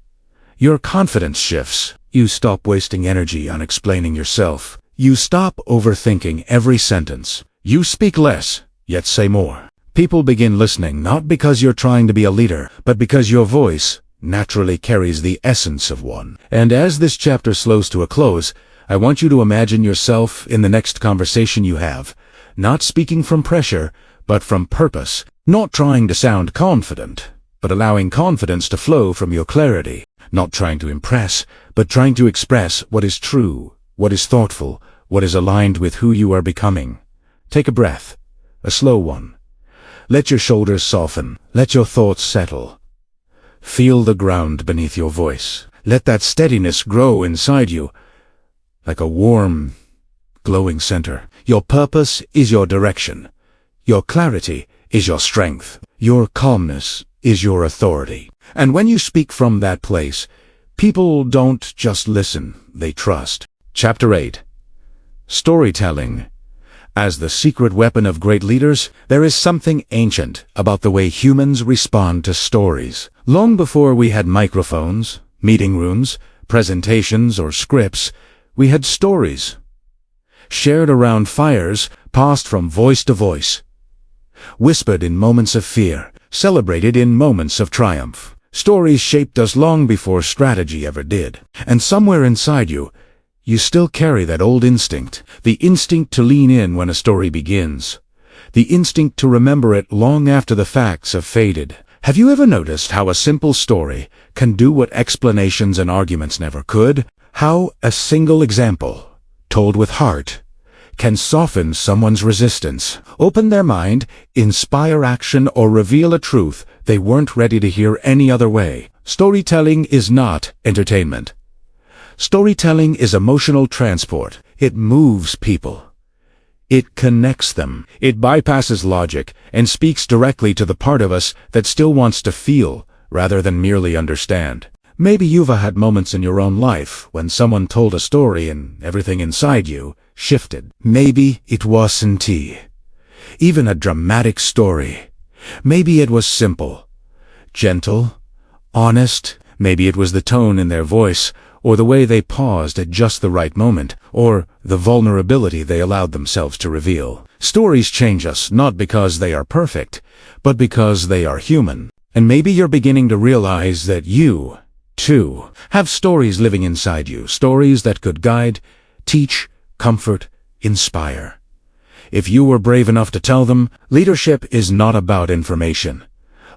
Your confidence shifts. You stop wasting energy on explaining yourself. You stop overthinking every sentence. You speak less, yet say more. People begin listening not because you're trying to be a leader, but because your voice naturally carries the essence of one. And as this chapter slows to a close, I want you to imagine yourself in the next conversation you have, not speaking from pressure, but from purpose, not trying to sound confident, but allowing confidence to flow from your clarity, not trying to impress, but trying to express what is true, what is thoughtful, what is aligned with who you are becoming. Take a breath, a slow one. Let your shoulders soften, let your thoughts settle. Feel the ground beneath your voice. Let that steadiness grow inside you, like a warm, glowing center. Your purpose is your direction. Your clarity is your strength. Your calmness is your authority. And when you speak from that place, people don't just listen, they trust. Chapter 8. Storytelling. As the secret weapon of great leaders, there is something ancient about the way humans respond to stories. Long before we had microphones, meeting rooms, presentations, or scripts, we had stories. Shared around fires, passed from voice to voice. Whispered in moments of fear, celebrated in moments of triumph. Stories shaped us long before strategy ever did. And somewhere inside you, you still carry that old instinct, the instinct to lean in when a story begins, the instinct to remember it long after the facts have faded. Have you ever noticed how a simple story can do what explanations and arguments never could? How a single example, told with heart, can soften someone's resistance, open their mind, inspire action, or reveal a truth they weren't ready to hear any other way. Storytelling is not entertainment. Storytelling is emotional transport. It moves people. It connects them. It bypasses logic and speaks directly to the part of us that still wants to feel rather than merely understand. Maybe you've had moments in your own life when someone told a story and everything inside you shifted. Maybe it wasn't even a dramatic story. Maybe it was simple, gentle, honest. Maybe it was the tone in their voice, or the way they paused at just the right moment, or the vulnerability they allowed themselves to reveal. Stories change us not because they are perfect, but because they are human. And maybe you're beginning to realize that you, too, have stories living inside you, stories that could guide, teach, comfort, inspire. If you were brave enough to tell them, leadership is not about information.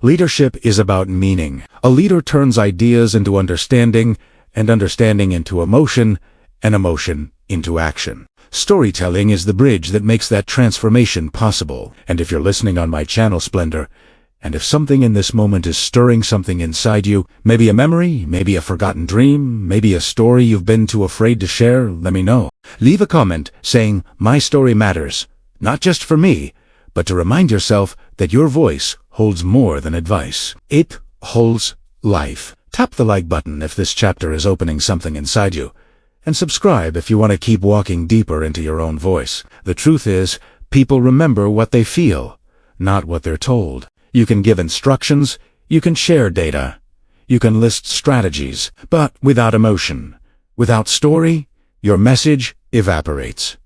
Leadership is about meaning. A leader turns ideas into understanding, and understanding into emotion, and emotion into action. Storytelling is the bridge that makes that transformation possible. And if you're listening on my channel SpleNdour, and if something in this moment is stirring something inside you, maybe a memory, maybe a forgotten dream, maybe a story you've been too afraid to share, let me know. Leave a comment saying, "My story matters," not just for me, but to remind yourself that your voice holds more than advice. It holds life. Tap the like button if this chapter is opening something inside you, and subscribe if you want to keep walking deeper into your own voice. The truth is, people remember what they feel, not what they're told. You can give instructions, you can share data, you can list strategies, but without emotion, without story, your message evaporates.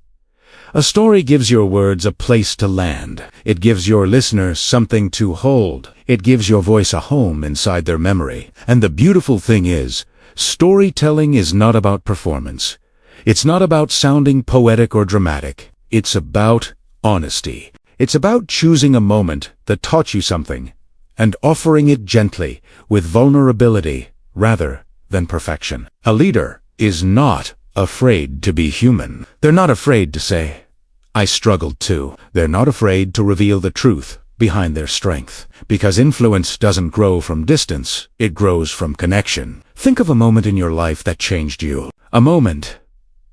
A story gives your words a place to land. It gives your listener something to hold. It gives your voice a home inside their memory. And the beautiful thing is, storytelling is not about performance. It's not about sounding poetic or dramatic. It's about honesty. It's about choosing a moment that taught you something and offering it gently, with vulnerability rather than perfection. A leader is not afraid to be human. They're not afraid to say, "I struggled too." They're not afraid to reveal the truth behind their strength. Because influence doesn't grow from distance, it grows from connection. Think of a moment in your life that changed you. A moment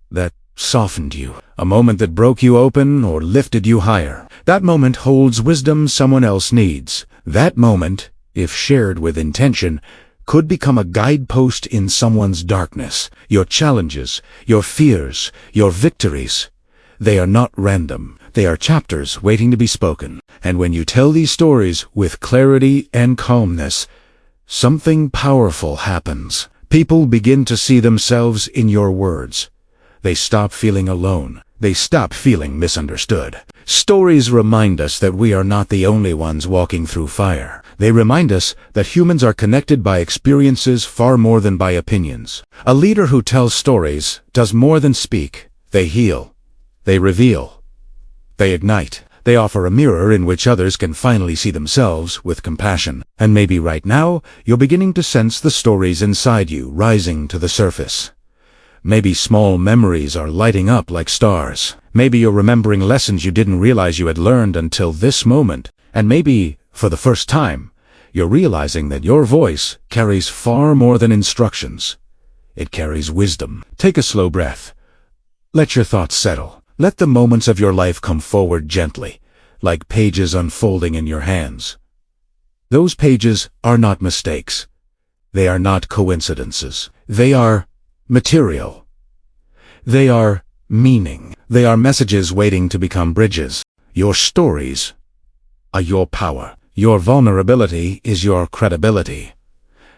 that softened you. A moment that broke you open or lifted you higher. That moment holds wisdom someone else needs. That moment, if shared with intention, could become a guidepost in someone's darkness. Your challenges, your fears, your victories. They are not random. They are chapters waiting to be spoken. And when you tell these stories with clarity and calmness, something powerful happens. People begin to see themselves in your words. They stop feeling alone. They stop feeling misunderstood. Stories remind us that we are not the only ones walking through fire. They remind us that humans are connected by experiences far more than by opinions. A leader who tells stories does more than speak. They heal. They reveal. They ignite. They offer a mirror in which others can finally see themselves with compassion. And maybe right now, you're beginning to sense the stories inside you rising to the surface. Maybe small memories are lighting up like stars. Maybe you're remembering lessons you didn't realize you had learned until this moment. And maybe, for the first time, you're realizing that your voice carries far more than instructions. It carries wisdom. Take a slow breath. Let your thoughts settle. Let the moments of your life come forward gently, like pages unfolding in your hands. Those pages are not mistakes. They are not coincidences. They are material. They are meaning. They are messages waiting to become bridges. Your stories are your power. Your vulnerability is your credibility.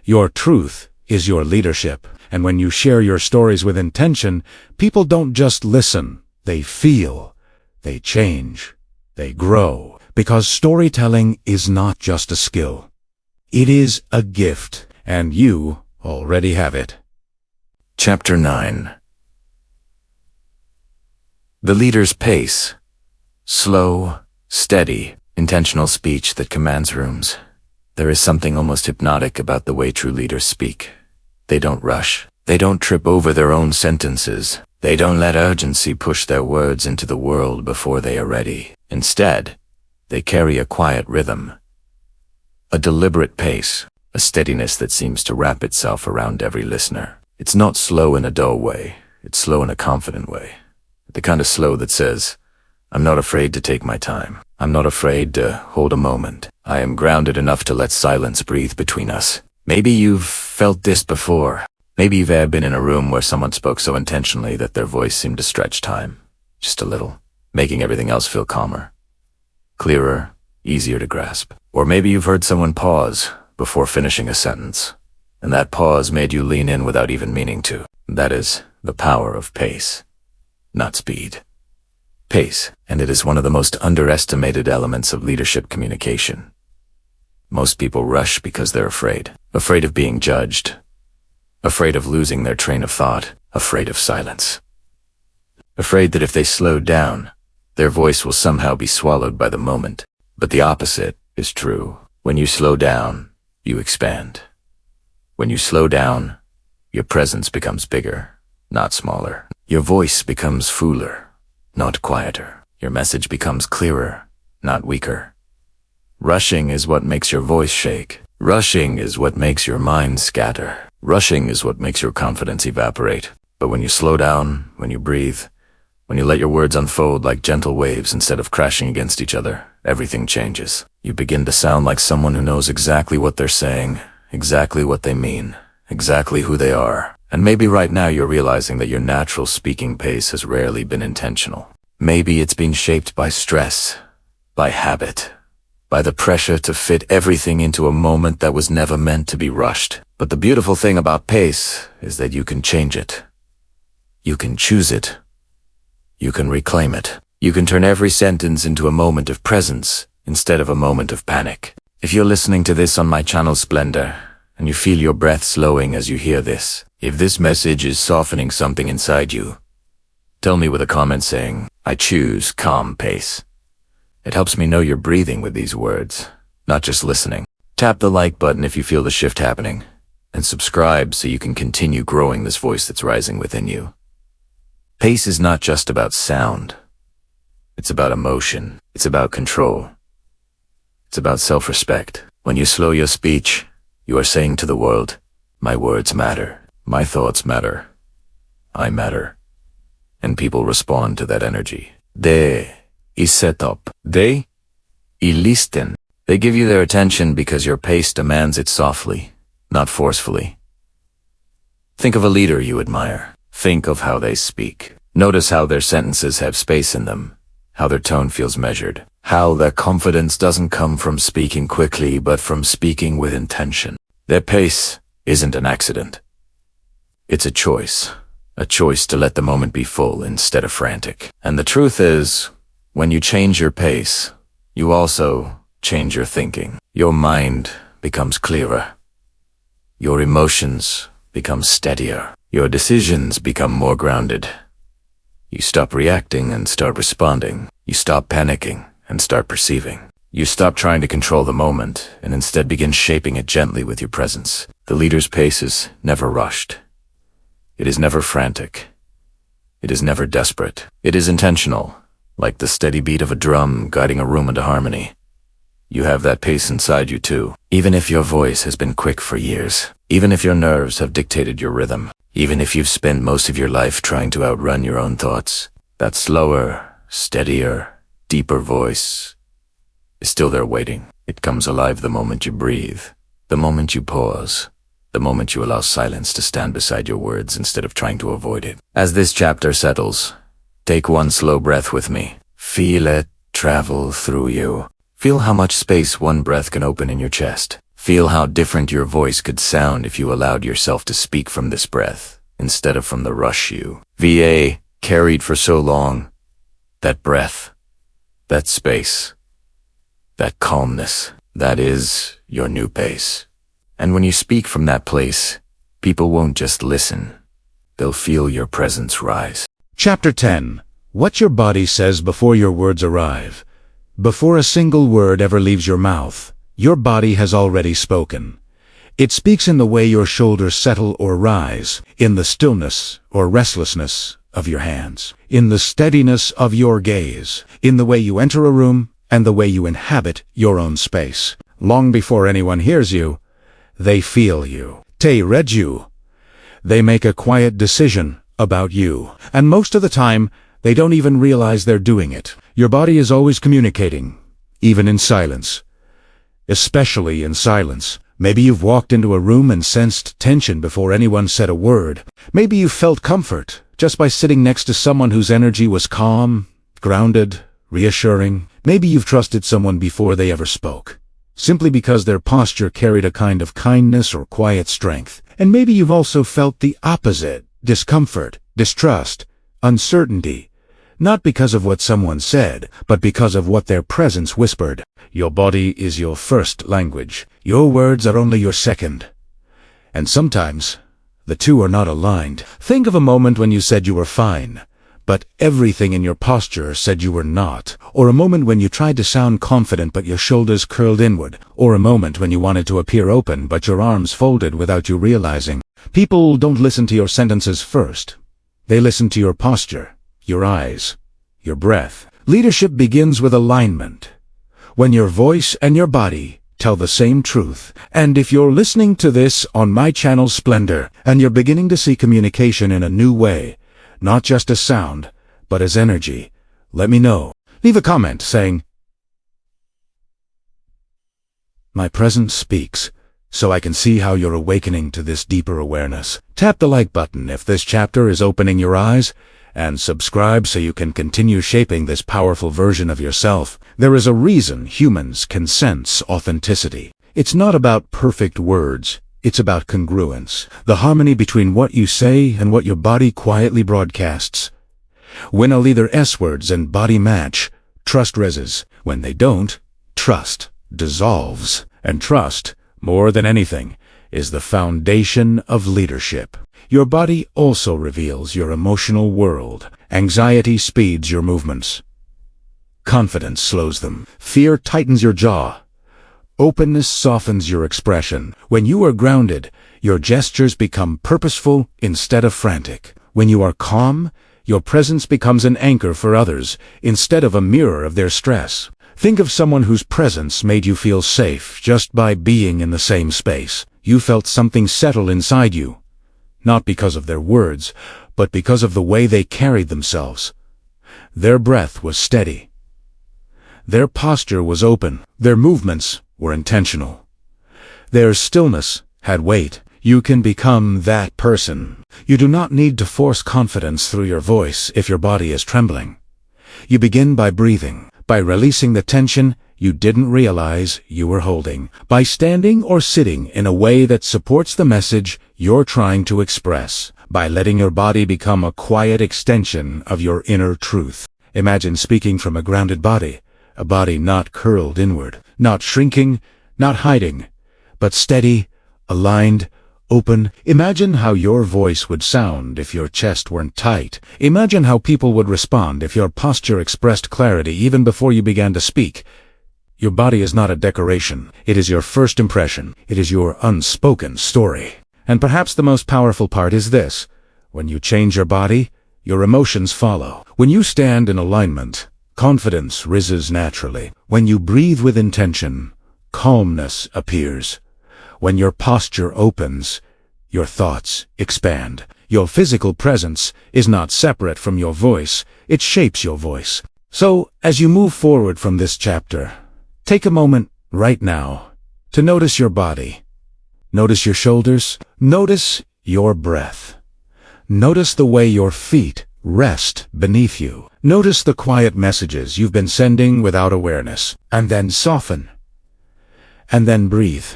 Your truth is your leadership. And when you share your stories with intention, people don't just listen. They feel. They change. They grow. Because storytelling is not just a skill. It is a gift, and you already have it. Chapter 9. The leader's pace. Slow, steady, intentional speech that commands rooms. There is something almost hypnotic about the way true leaders speak. They don't rush. They don't trip over their own sentences. They don't let urgency push their words into the world before they are ready. Instead, they carry a quiet rhythm. A deliberate pace, a steadiness that seems to wrap itself around every listener. It's not slow in a dull way. It's slow in a confident way. The kind of slow that says, I'm not afraid to take my time. I'm not afraid to hold a moment. I am grounded enough to let silence breathe between us. Maybe you've felt this before. Maybe you've ever been in a room where someone spoke so intentionally that their voice seemed to stretch time, just a little, making everything else feel calmer, clearer, easier to grasp. Or maybe you've heard someone pause before finishing a sentence, and that pause made you lean in without even meaning to. That is the power of pace, not speed. Pace, and it is one of the most underestimated elements of leadership communication. Most people rush because they're afraid of being judged, afraid of losing their train of thought, afraid of silence. Afraid that if they slow down, their voice will somehow be swallowed by the moment. But the opposite is true. When you slow down, you expand. When you slow down, your presence becomes bigger, not smaller. Your voice becomes fuller, not quieter. Your message becomes clearer, not weaker. Rushing is what makes your voice shake. Rushing is what makes your mind scatter. Rushing is what makes your confidence evaporate. But when you slow down, when you breathe, when you let your words unfold like gentle waves instead of crashing against each other, everything changes. You begin to sound like someone who knows exactly what they're saying, exactly what they mean, exactly who they are. And maybe right now you're realizing that your natural speaking pace has rarely been intentional. Maybe it's been shaped by stress, by habit, by the pressure to fit everything into a moment that was never meant to be rushed. But the beautiful thing about pace is that you can change it. You can choose it. You can reclaim it. You can turn every sentence into a moment of presence instead of a moment of panic. If you're listening to this on my channel SpleNdour, and you feel your breath slowing as you hear this, if this message is softening something inside you, tell me with a comment saying, I choose calm pace. It helps me know you're breathing with these words, not just listening. Tap the like button if you feel the shift happening, and subscribe so you can continue growing this voice that's rising within you. Pace is not just about sound. It's about emotion. It's about control. It's about self-respect. When you slow your speech, you are saying to the world, my words matter. My thoughts matter. I matter. And people respond to that energy. Det är setup. Det är listen. They give you their attention because your pace demands it softly, not forcefully. Think of a leader you admire. Think of how they speak. Notice how their sentences have space in them, how their tone feels measured, how their confidence doesn't come from speaking quickly but from speaking with intention. Their pace isn't an accident. It's a choice to let the moment be full instead of frantic. And the truth is, when you change your pace, you also change your thinking. Your mind becomes clearer. Your emotions become steadier. Your decisions become more grounded. You stop reacting and start responding. You stop panicking and start perceiving. You stop trying to control the moment and instead begin shaping it gently with your presence. The leader's pace is never rushed. It is never frantic. It is never desperate. It is intentional, like the steady beat of a drum guiding a room into harmony. You have that pace inside you too, even if your voice has been quick for years, even if your nerves have dictated your rhythm, even if you've spent most of your life trying to outrun your own thoughts. That slower, steadier, deeper voice is still there waiting. It comes alive the moment you breathe, the moment you pause, the moment you allow silence to stand beside your words instead of trying to avoid it. As this chapter settles, take one slow breath with me. Feel it travel through you. Feel how much space one breath can open in your chest. Feel how different your voice could sound if you allowed yourself to speak from this breath, instead of from the rush you, carried for so long. That breath, that space, that calmness, that is your new pace. And when you speak from that place, people won't just listen. They'll feel your presence rise. Chapter 10. What your body says before your words arrive. Before a single word ever leaves your mouth, your body has already spoken. It speaks in the way your shoulders settle or rise, in the stillness or restlessness of your hands, in the steadiness of your gaze, in the way you enter a room and the way you inhabit your own space. Long before anyone hears you, they feel you. They read you. They make a quiet decision about you, and most of the time, they don't even realize they're doing it. Your body is always communicating, even in silence. Especially in silence. Maybe you've walked into a room and sensed tension before anyone said a word. Maybe you felt comfort just by sitting next to someone whose energy was calm, grounded, reassuring. Maybe you've trusted someone before they ever spoke, simply because their posture carried a kind of kindness or quiet strength. And maybe you've also felt the opposite, discomfort, distrust, uncertainty. Not because of what someone said, but because of what their presence whispered. Your body is your first language. Your words are only your second. And sometimes, the two are not aligned. Think of a moment when you said you were fine, but everything in your posture said you were not. Or a moment when you tried to sound confident but your shoulders curled inward. Or a moment when you wanted to appear open but your arms folded without you realizing. People don't listen to your sentences first. They listen to your posture, your eyes, your breath. Leadership begins with alignment. When your voice and your body tell the same truth. And if you're listening to this on my channel SpleNdour, and you're beginning to see communication in a new way, not just as sound, but as energy, let me know. Leave a comment saying, "My presence speaks," so I can see how you're awakening to this deeper awareness. Tap the like button if this chapter is opening your eyes, and subscribe so you can continue shaping this powerful version of yourself. There is a reason humans can sense authenticity. It's not about perfect words. It's about congruence, the harmony between what you say and what your body quietly broadcasts. When a leader's words and body match, trust rises. When they don't, trust dissolves. And trust, more than anything, is the foundation of leadership. Your body also reveals your emotional world. Anxiety speeds your movements. Confidence slows them. Fear tightens your jaw. Openness softens your expression. When you are grounded, your gestures become purposeful instead of frantic. When you are calm, your presence becomes an anchor for others instead of a mirror of their stress. Think of someone whose presence made you feel safe just by being in the same space. You felt something settle inside you, not because of their words, but because of the way they carried themselves. Their breath was steady. Their posture was open. Their movements were intentional. Their stillness had weight. You can become that person. You do not need to force confidence through your voice if your body is trembling. You begin by breathing, by releasing the tension you didn't realize you were holding, by standing or sitting in a way that supports the message you're trying to express, by letting your body become a quiet extension of your inner truth. Imagine speaking from a grounded body, a body not curled inward, not shrinking, not hiding, but steady, aligned, open. Imagine how your voice would sound if your chest weren't tight. Imagine how people would respond if your posture expressed clarity even before you began to speak. Your body is not a decoration. It is your first impression. It is your unspoken story. And perhaps the most powerful part is this. When you change your body, your emotions follow. When you stand in alignment, confidence rises naturally. When you breathe with intention, calmness appears. When your posture opens, your thoughts expand. Your physical presence is not separate from your voice. It shapes your voice. So, as you move forward from this chapter, take a moment right now to notice your body. Notice your shoulders. Notice your breath. Notice the way your feet rest beneath you. Notice the quiet messages you've been sending without awareness. And then soften. And then breathe.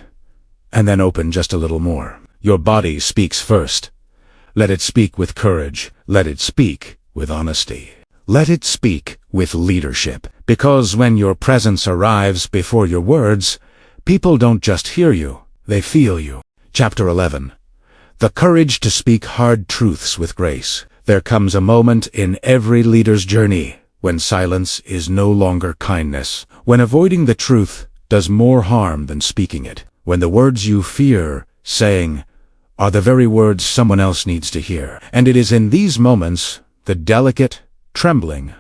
And then open just a little more. Your body speaks first. Let it speak with courage. Let it speak with honesty. Let it speak with leadership. Because when your presence arrives before your words, people don't just hear you, they feel you. Chapter 11. The courage to speak hard truths with grace. There comes a moment in every leader's journey when silence is no longer kindness, when avoiding the truth does more harm than speaking it, when the words you fear saying are the very words someone else needs to hear. And it is in these moments, the delicate, trembling,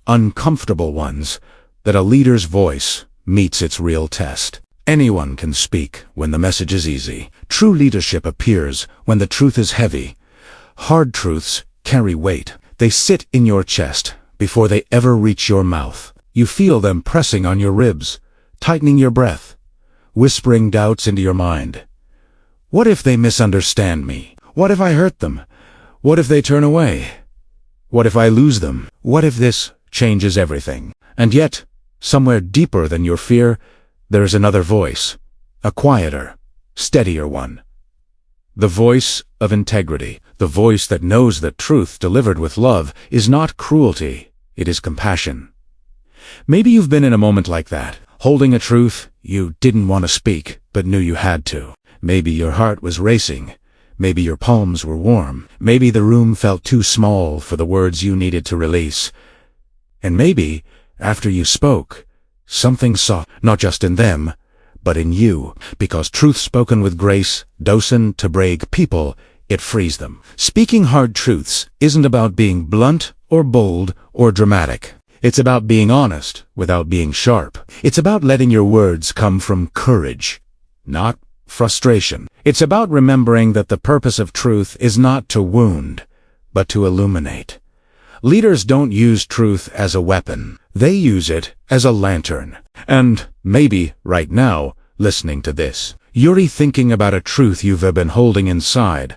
uncomfortable ones, that a leader's voice meets its real test. Anyone can speak when the message is easy. True leadership appears when the truth is heavy. Hard truths carry weight. They sit in your chest before they ever reach your mouth. You feel them pressing on your ribs, tightening your breath, whispering doubts into your mind. What if they misunderstand me? What if I hurt them? What if they turn away? What if I lose them? What if this changes everything? And yet, somewhere deeper than your fear, there is another voice, a quieter, steadier one. The voice of integrity, the voice that knows that truth delivered with love is not cruelty, it is compassion. Maybe you've been in a moment like that, holding a truth you didn't want to speak, but knew you had to. Maybe your heart was racing. Maybe your palms were warm. Maybe the room felt too small for the words you needed to release. And maybe, after you spoke, something saw, not just in them, but in you, because truth spoken with grace doesn't to break people, it frees them. Speaking hard truths isn't about being blunt or bold or dramatic. It's about being honest without being sharp. It's about letting your words come from courage, not frustration. It's about remembering that the purpose of truth is not to wound, but to illuminate. Leaders don't use truth as a weapon. They use it as a lantern. And maybe, right now, listening to this, you're thinking about a truth you've been holding inside,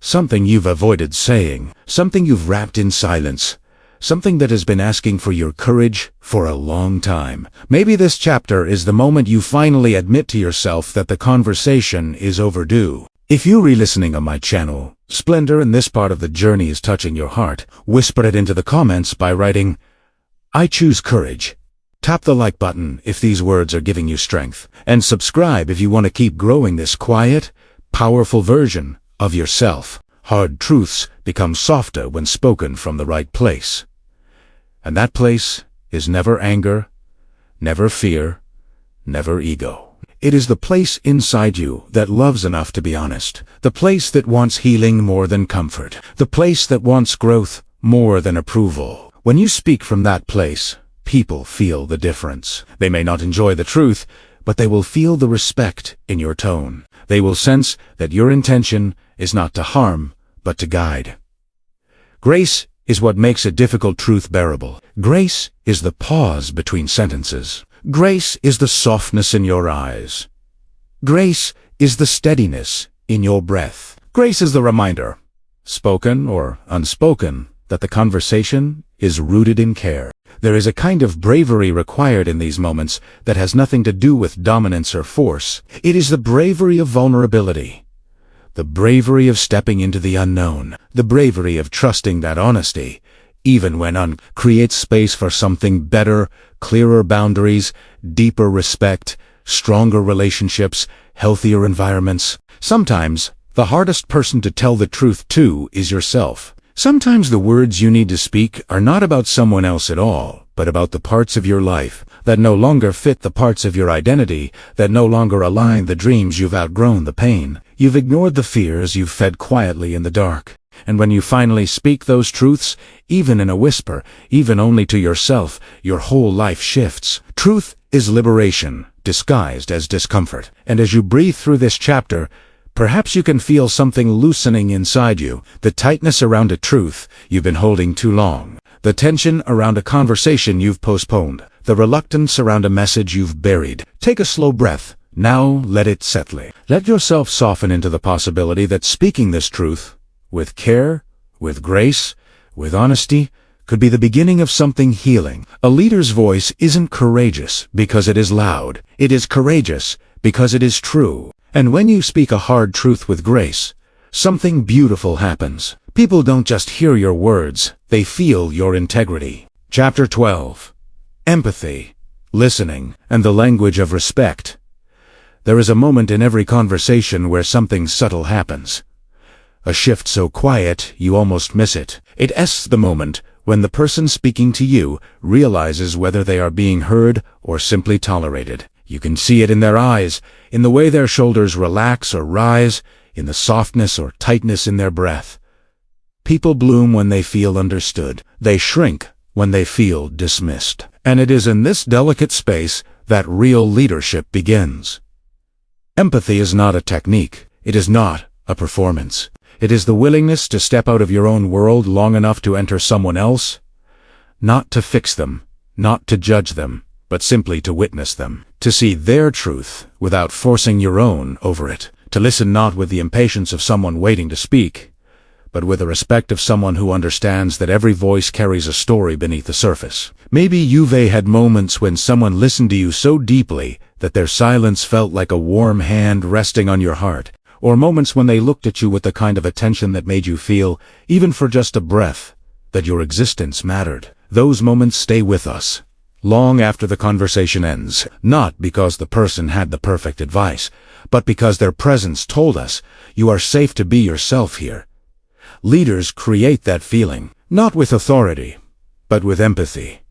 something you've avoided saying, something you've wrapped in silence, something that has been asking for your courage for a long time. Maybe this chapter is the moment you finally admit to yourself that the conversation is overdue. If you're re-listening on my channel, SpleNdour, and this part of the journey is touching your heart, whisper it into the comments by writing, "I choose courage." Tap the like button if these words are giving you strength, and subscribe if you want to keep growing this quiet, powerful version of yourself. Hard truths become softer when spoken from the right place. And that place is never anger, never fear, never ego. It is the place inside you that loves enough to be honest, the place that wants healing more than comfort, the place that wants growth more than approval. When you speak from that place, people feel the difference. They may not enjoy the truth, but they will feel the respect in your tone. They will sense that your intention is not to harm, but to guide. Grace is what makes a difficult truth bearable. Grace is the pause between sentences. Grace is the softness in your eyes. Grace is the steadiness in your breath. Grace is the reminder, spoken or unspoken, that the conversation is rooted in care. There is a kind of bravery required in these moments that has nothing to do with dominance or force. It is the bravery of vulnerability, the bravery of stepping into the unknown, the bravery of trusting that honesty, even when creates space for something better, clearer boundaries, deeper respect, stronger relationships, healthier environments. Sometimes, the hardest person to tell the truth to is yourself. Sometimes the words you need to speak are not about someone else at all, but about the parts of your life that no longer fit the parts of your identity, that no longer align the dreams you've outgrown, the pain. You've ignored the fears you've fed quietly in the dark. And when you finally speak those truths, even in a whisper, even only to yourself, your whole life shifts. Truth is liberation, disguised as discomfort. And as you breathe through this chapter, perhaps you can feel something loosening inside you, the tightness around a truth you've been holding too long, the tension around a conversation you've postponed, the reluctance around a message you've buried. Take a slow breath. Now let it settle. Let yourself soften into the possibility that speaking this truth, with care, with grace, with honesty, could be the beginning of something healing. A leader's voice isn't courageous because it is loud. It is courageous because it is true. And when you speak a hard truth with grace, something beautiful happens. People don't just hear your words, they feel your integrity. Chapter 12. Empathy, listening, and the language of respect. There is a moment in every conversation where something subtle happens. A shift so quiet you almost miss it. It's the moment when the person speaking to you realizes whether they are being heard or simply tolerated. You can see it in their eyes, in the way their shoulders relax or rise, in the softness or tightness in their breath. People bloom when they feel understood. They shrink when they feel dismissed. And it is in this delicate space that real leadership begins. Empathy is not a technique. It is not a performance. It is the willingness to step out of your own world long enough to enter someone else, not to fix them, not to judge them, but simply to witness them, to see their truth without forcing your own over it, to listen not with the impatience of someone waiting to speak, but with the respect of someone who understands that every voice carries a story beneath the surface. Maybe you've had moments when someone listened to you so deeply that their silence felt like a warm hand resting on your heart, or moments when they looked at you with the kind of attention that made you feel, even for just a breath, that your existence mattered. Those moments stay with us long after the conversation ends, not because the person had the perfect advice, but because their presence told us, you are safe to be yourself here. Leaders create that feeling, not with authority, but with empathy.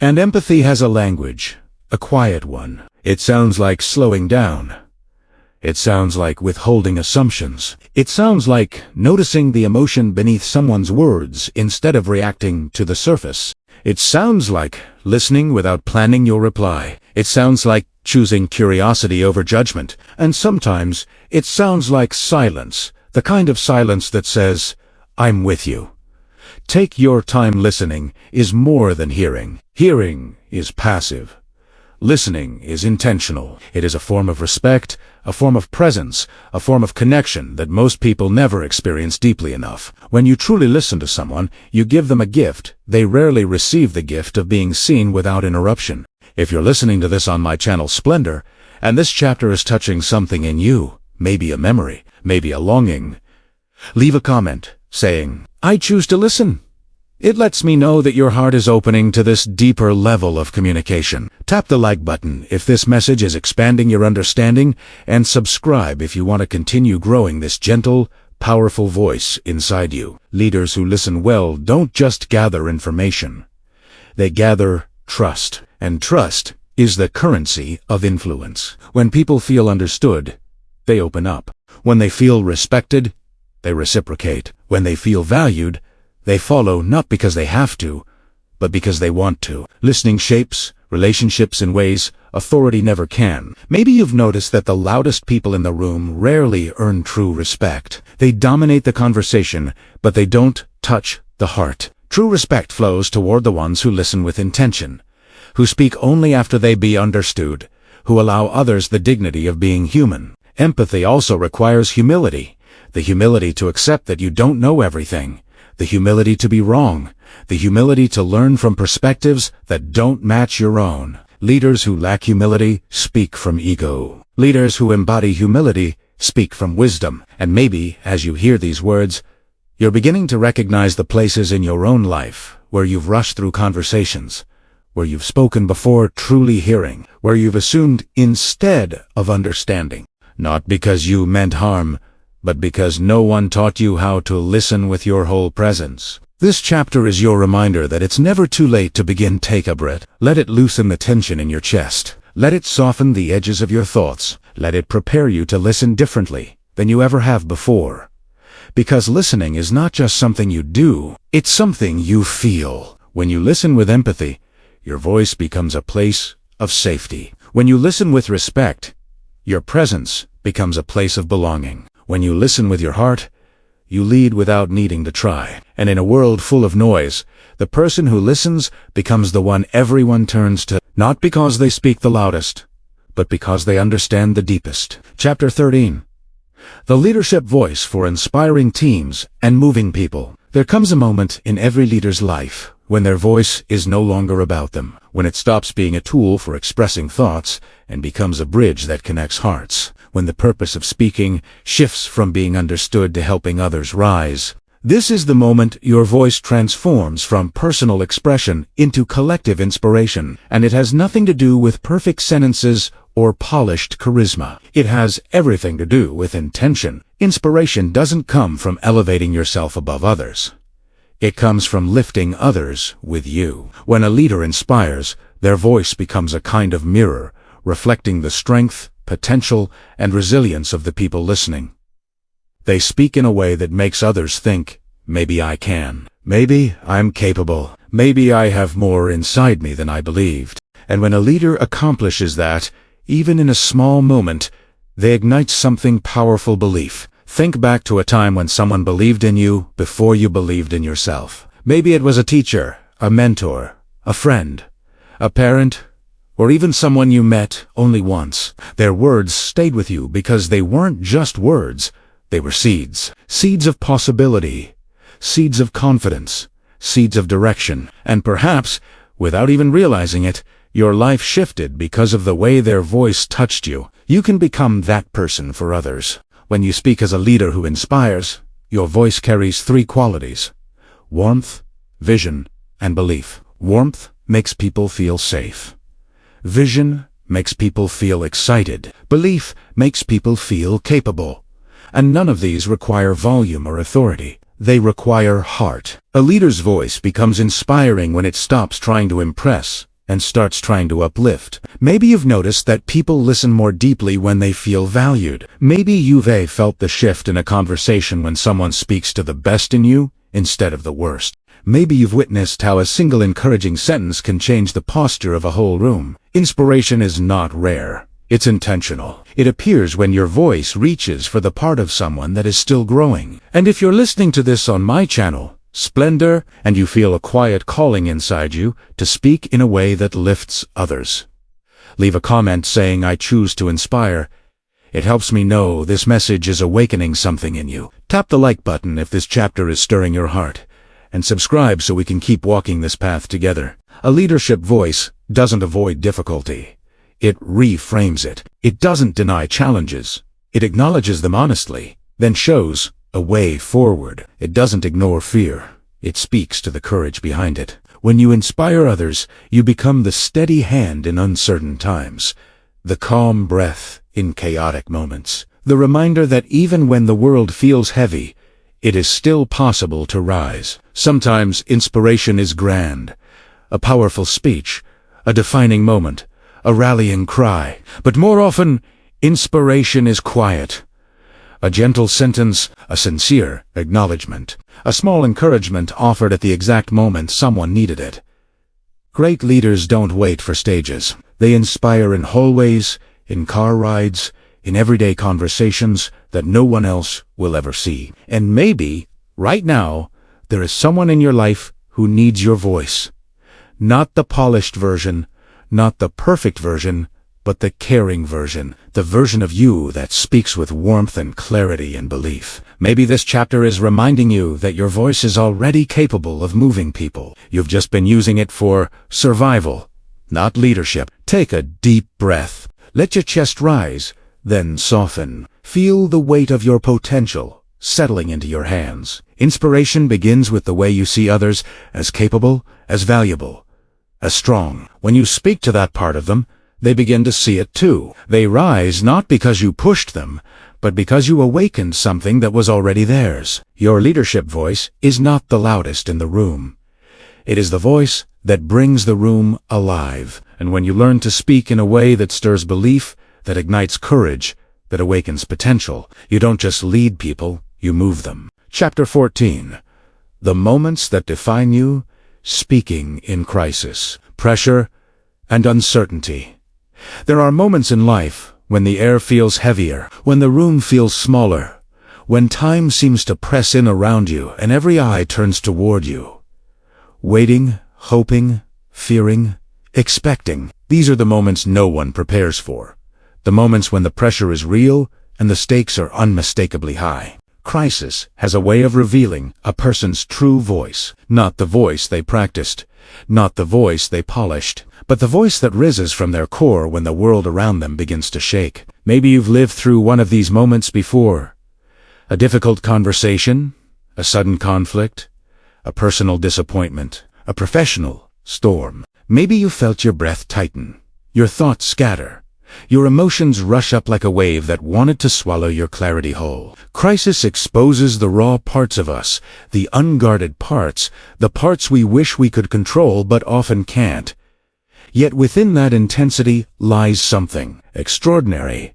And empathy has a language, a quiet one. It sounds like slowing down. It sounds like withholding assumptions. It sounds like noticing the emotion beneath someone's words instead of reacting to the surface. It sounds like listening without planning your reply. It sounds like choosing curiosity over judgment. And sometimes it sounds like silence, the kind of silence that says, I'm with you. Take your time. Listening is more than hearing. Hearing is passive. Listening is intentional. It is a form of respect, a form of presence, a form of connection that most people never experience deeply enough. When you truly listen to someone, you give them a gift. They rarely receive the gift of being seen without interruption. If you're listening to this on my channel SpleNdour, and this chapter is touching something in you, maybe a memory, maybe a longing, leave a comment saying, I choose to listen. It lets me know that your heart is opening to this deeper level of communication. Tap the like button if this message is expanding your understanding, and subscribe if you want to continue growing this gentle, powerful voice inside you. Leaders who listen well don't just gather information. They gather trust, and trust is the currency of influence. When people feel understood, they open up. When they feel respected, they reciprocate. When they feel valued, they follow not because they have to, but because they want to. Listening shapes relationships in ways authority never can. Maybe you've noticed that the loudest people in the room rarely earn true respect. They dominate the conversation, but they don't touch the heart. True respect flows toward the ones who listen with intention, who speak only after they be understood, who allow others the dignity of being human. Empathy also requires humility, the humility to accept that you don't know everything, the humility to be wrong, the humility to learn from perspectives that don't match your own. Leaders who lack humility speak from ego. Leaders who embody humility speak from wisdom. And maybe, as you hear these words, you're beginning to recognize the places in your own life where you've rushed through conversations, where you've spoken before truly hearing, where you've assumed instead of understanding. Not because you meant harm, but because no one taught you how to listen with your whole presence. This chapter is your reminder that it's never too late to begin. Take a breath. Let it loosen the tension in your chest. Let it soften the edges of your thoughts. Let it prepare you to listen differently than you ever have before. Because listening is not just something you do, it's something you feel. When you listen with empathy, your voice becomes a place of safety. When you listen with respect, your presence becomes a place of belonging. When you listen with your heart, you lead without needing to try. And in a world full of noise, the person who listens becomes the one everyone turns to, not because they speak the loudest, but because they understand the deepest. Chapter 13. The leadership voice for inspiring teams and moving people. There comes a moment in every leader's life when their voice is no longer about them, when it stops being a tool for expressing thoughts and becomes a bridge that connects hearts, when the purpose of speaking shifts from being understood to helping others rise. This is the moment your voice transforms from personal expression into collective inspiration, and it has nothing to do with perfect sentences or polished charisma. It has everything to do with intention. Inspiration doesn't come from elevating yourself above others. It comes from lifting others with you. When a leader inspires, their voice becomes a kind of mirror, reflecting the strength, potential, and resilience of the people listening. They speak in a way that makes others think, maybe I can. Maybe I'm capable. Maybe I have more inside me than I believed. And when a leader accomplishes that, even in a small moment, they ignite something powerful: belief. Think back to a time when someone believed in you before you believed in yourself. Maybe it was a teacher, a mentor, a friend, a parent, or even someone you met only once. Their words stayed with you because they weren't just words, they were seeds. Seeds of possibility, seeds of confidence, seeds of direction. And perhaps, without even realizing it, your life shifted because of the way their voice touched you. You can become that person for others. When you speak as a leader who inspires, your voice carries three qualities: warmth, vision, and belief. Warmth makes people feel safe. Vision makes people feel excited. Belief makes people feel capable. And none of these require volume or authority. They require heart. A leader's voice becomes inspiring when it stops trying to impress and starts trying to uplift. Maybe you've noticed that people listen more deeply when they feel valued. Maybe you've felt the shift in a conversation when someone speaks to the best in you instead of the worst. Maybe you've witnessed how a single encouraging sentence can change the posture of a whole room. Inspiration is not rare. It's intentional. It appears when your voice reaches for the part of someone that is still growing. And if you're listening to this on my channel, SpleNdour, and you feel a quiet calling inside you to speak in a way that lifts others, leave a comment saying, "I choose to inspire." It helps me know this message is awakening something in you. Tap the like button if this chapter is stirring your heart, and subscribe so we can keep walking this path together. A leadership voice doesn't avoid difficulty. It reframes it. It doesn't deny challenges. It acknowledges them honestly, then shows a way forward. It doesn't ignore fear. It speaks to the courage behind it. When you inspire others, you become the steady hand in uncertain times, the calm breath in chaotic moments, the reminder that even when the world feels heavy, it is still possible to rise. Sometimes inspiration is grand, a powerful speech, a defining moment, a rallying cry. But more often, inspiration is quiet. A gentle sentence, a sincere acknowledgement, a small encouragement offered at the exact moment someone needed it. Great leaders don't wait for stages. They inspire in hallways, in car rides, in everyday conversations that no one else will ever see. And maybe, right now, There is someone in your life who needs your voice. Not the polished version, not the perfect version, but the caring version, the version of you that speaks with warmth and clarity and belief. Maybe this chapter is reminding you that your voice is already capable of moving people. You've just been using it for survival, not leadership. Take a deep breath. Let your chest rise, then soften. Feel the weight of your potential settling into your hands. Inspiration begins with the way you see others as capable, as valuable, as strong. When you speak to that part of them, they begin to see it too. They rise not because you pushed them, but because you awakened something that was already theirs. Your leadership voice is not the loudest in the room. It is the voice that brings the room alive. And when you learn to speak in a way that stirs belief, that ignites courage, that awakens potential, you don't just lead people, you move them. Chapter 14. The moments that define you, speaking in crisis, pressure, and uncertainty. There are moments in life when the air feels heavier, when the room feels smaller, when time seems to press in around you and every eye turns toward you. Waiting, hoping, fearing, expecting. These are the moments no one prepares for. The moments when the pressure is real and the stakes are unmistakably high. Crisis has a way of revealing a person's true voice, not the voice they practiced, not the voice they polished, but the voice that rises from their core when the world around them begins to shake. Maybe you've lived through one of these moments before. A difficult conversation, a sudden conflict, a personal disappointment, a professional storm. Maybe you felt your breath tighten, your thoughts scatter, your emotions rush up like a wave that wanted to swallow your clarity whole. Crisis exposes the raw parts of us, the unguarded parts, the parts we wish we could control but often can't. Yet within that intensity lies something extraordinary.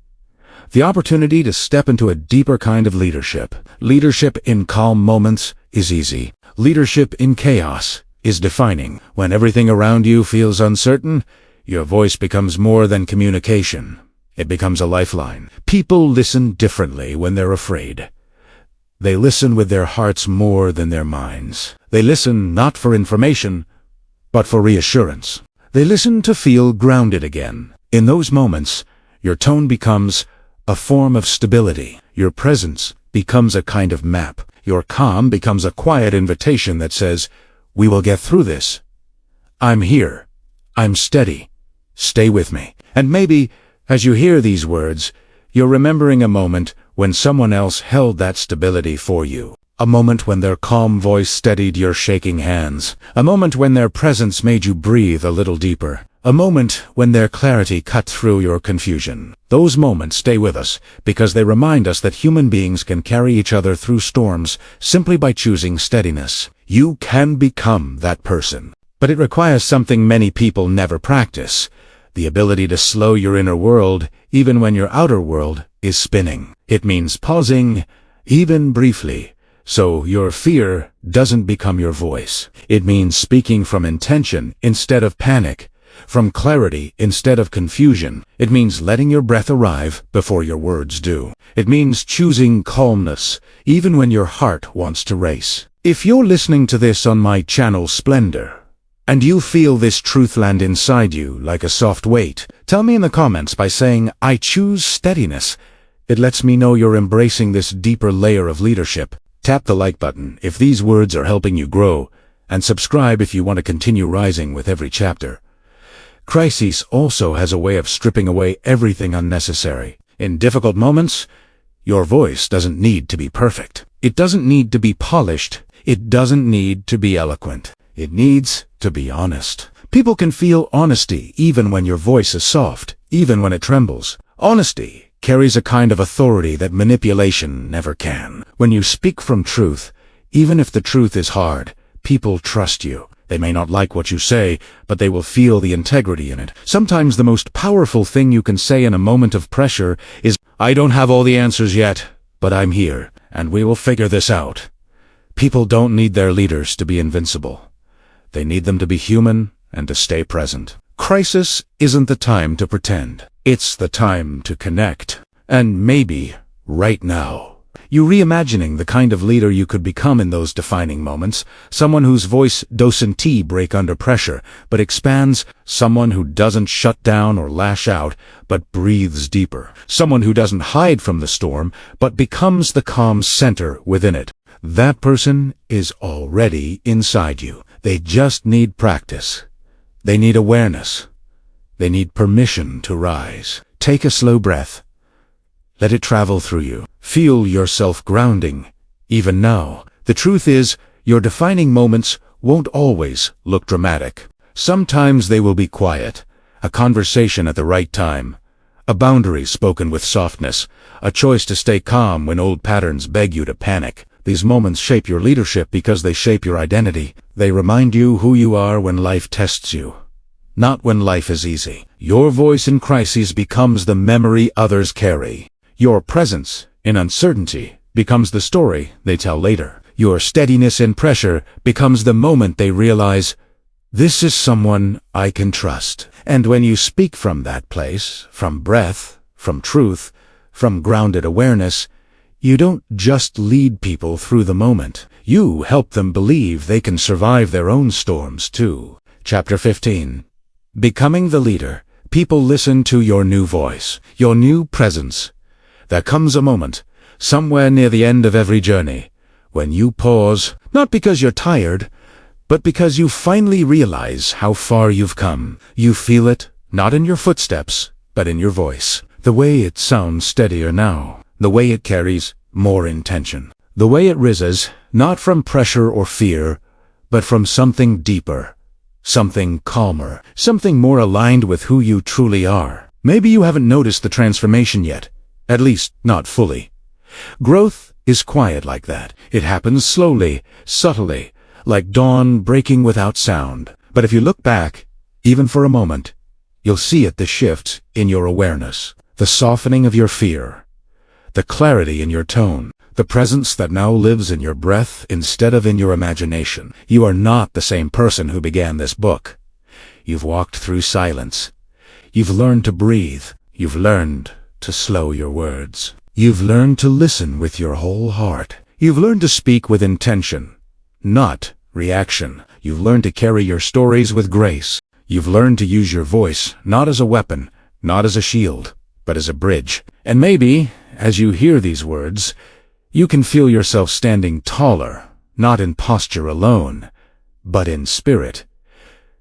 The opportunity to step into a deeper kind of leadership. Leadership in calm moments is easy. Leadership in chaos is defining. When everything around you feels uncertain, your voice becomes more than communication. It becomes a lifeline. People listen differently when they're afraid. They listen with their hearts more than their minds. They listen not for information, but for reassurance. They listen to feel grounded again. In those moments, your tone becomes a form of stability. Your presence becomes a kind of map. Your calm becomes a quiet invitation that says, "We will get through this. I'm here. I'm steady. Stay with me." And maybe, as you hear these words, you're remembering a moment when someone else held that stability for you. A moment when their calm voice steadied your shaking hands. A moment when their presence made you breathe a little deeper. A moment when their clarity cut through your confusion. Those moments stay with us because they remind us that human beings can carry each other through storms simply by choosing steadiness. You can become that person. But it requires something many people never practice. The ability to slow your inner world even when your outer world is spinning. It means pausing, even briefly, so your fear doesn't become your voice. It means speaking from intention instead of panic, from clarity instead of confusion. It means letting your breath arrive before your words do. It means choosing calmness, even when your heart wants to race. If you're listening to this on my channel SpleNdour, and you feel this truth land inside you like a soft weight, tell me in the comments by saying, "I choose steadiness." It lets me know you're embracing this deeper layer of leadership. Tap the like button if these words are helping you grow, and subscribe if you want to continue rising with every chapter. Crisis also has a way of stripping away everything unnecessary. In difficult moments, your voice doesn't need to be perfect. It doesn't need to be polished. It doesn't need to be eloquent. It needs to be honest. People can feel honesty even when your voice is soft, even when it trembles. Honesty carries a kind of authority that manipulation never can. When you speak from truth, even if the truth is hard, people trust you. They may not like what you say, but they will feel the integrity in it. Sometimes the most powerful thing you can say in a moment of pressure is, "I don't have all the answers yet, but I'm here, and we will figure this out." People don't need their leaders to be invincible. They need them to be human and to stay present. Crisis isn't the time to pretend. It's the time to connect. And maybe, right now, You reimagining the kind of leader you could become in those defining moments, someone whose voice doesn't break under pressure, but expands, someone who doesn't shut down or lash out, but breathes deeper, someone who doesn't hide from the storm, but becomes the calm center within it. That person is already inside you. They just need practice. They need awareness. They need permission to rise. Take a slow breath. Let it travel through you. Feel yourself grounding, even now. The truth is, your defining moments won't always look dramatic. Sometimes they will be quiet, a conversation at the right time, a boundary spoken with softness, a choice to stay calm when old patterns beg you to panic. These moments shape your leadership because they shape your identity. They remind you who you are when life tests you, not when life is easy. Your voice in crises becomes the memory others carry. Your presence in uncertainty becomes the story they tell later. Your steadiness in pressure becomes the moment they realize, this is someone I can trust. And when you speak from that place, from breath, from truth, from grounded awareness, you don't just lead people through the moment. You help them believe they can survive their own storms too. Chapter 15. Becoming the leader. People listen to your new voice, your new presence. There comes a moment, somewhere near the end of every journey, when you pause, not because you're tired, but because you finally realize how far you've come. You feel it, not in your footsteps, but in your voice. The way it sounds steadier now, the way it carries more intention, the way it rises, not from pressure or fear, but from something deeper, something calmer, something more aligned with who you truly are. Maybe you haven't noticed the transformation yet. At least, not fully. Growth is quiet like that. It happens slowly, subtly, like dawn breaking without sound. But if you look back, even for a moment, you'll see it, the shift in your awareness, the softening of your fear, the clarity in your tone, the presence that now lives in your breath instead of in your imagination. You are not the same person who began this book. You've walked through silence. You've learned to breathe. You've learned to slow your words. You've learned to listen with your whole heart. You've learned to speak with intention, not reaction. You've learned to carry your stories with grace. You've learned to use your voice not as a weapon, not as a shield, but as a bridge. And maybe, as you hear these words, you can feel yourself standing taller, not in posture alone, but in spirit.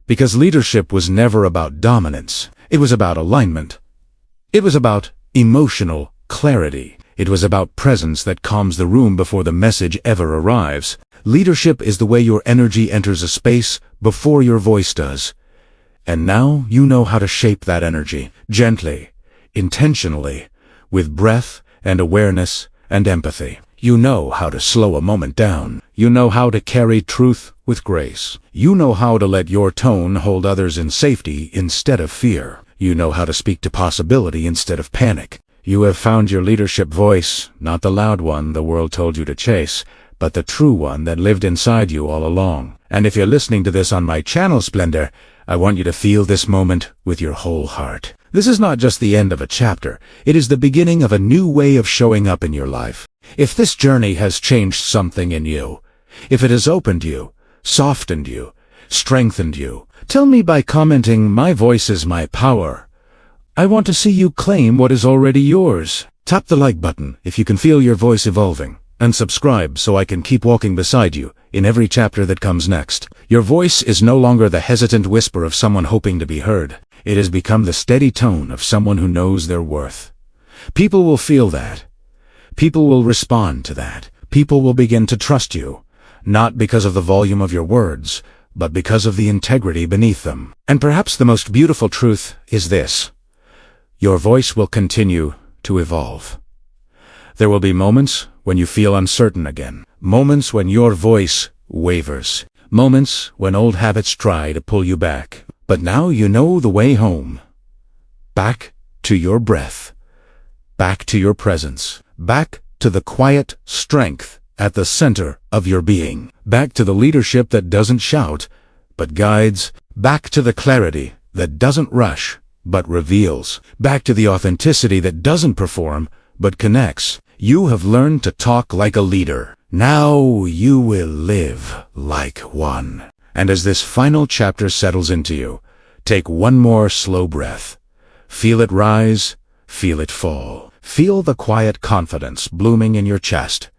Because leadership was never about dominance. It was about alignment. It was about emotional clarity. It was about presence that calms the room before the message ever arrives. Leadership is the way your energy enters a space before your voice does. And now you know how to shape that energy, gently, intentionally, with breath and awareness and empathy. You know how to slow a moment down. You know how to carry truth with grace. You know how to let your tone hold others in safety instead of fear. You know how to speak to possibility instead of panic. You have found your leadership voice, not the loud one the world told you to chase, but the true one that lived inside you all along. And if you're listening to this on my channel, SpleNdour, I want you to feel this moment with your whole heart. This is not just the end of a chapter. It is the beginning of a new way of showing up in your life. If this journey has changed something in you, if it has opened you, softened you, strengthened you, tell me by commenting, "My voice is my power." I want to see you claim what is already yours. Tap the like button if you can feel your voice evolving, and subscribe so I can keep walking beside you in every chapter that comes next. Your voice is no longer the hesitant whisper of someone hoping to be heard. It has become the steady tone of someone who knows their worth. People will feel that. People will respond to that. People will begin to trust you, not because of the volume of your words, but because of the integrity beneath them. And perhaps the most beautiful truth is this: your voice will continue to evolve. There will be moments when you feel uncertain again, moments when your voice wavers, moments when old habits try to pull you back. But now you know the way home. Back to your breath, back to your presence, back to the quiet strength at the center of your being, back to the leadership that doesn't shout, but guides, back to the clarity that doesn't rush, but reveals, back to the authenticity that doesn't perform, but connects. You have learned to talk like a leader. Now you will live like one. And as this final chapter settles into you, take one more slow breath. Feel it rise, feel it fall. Feel the quiet confidence blooming in your chest.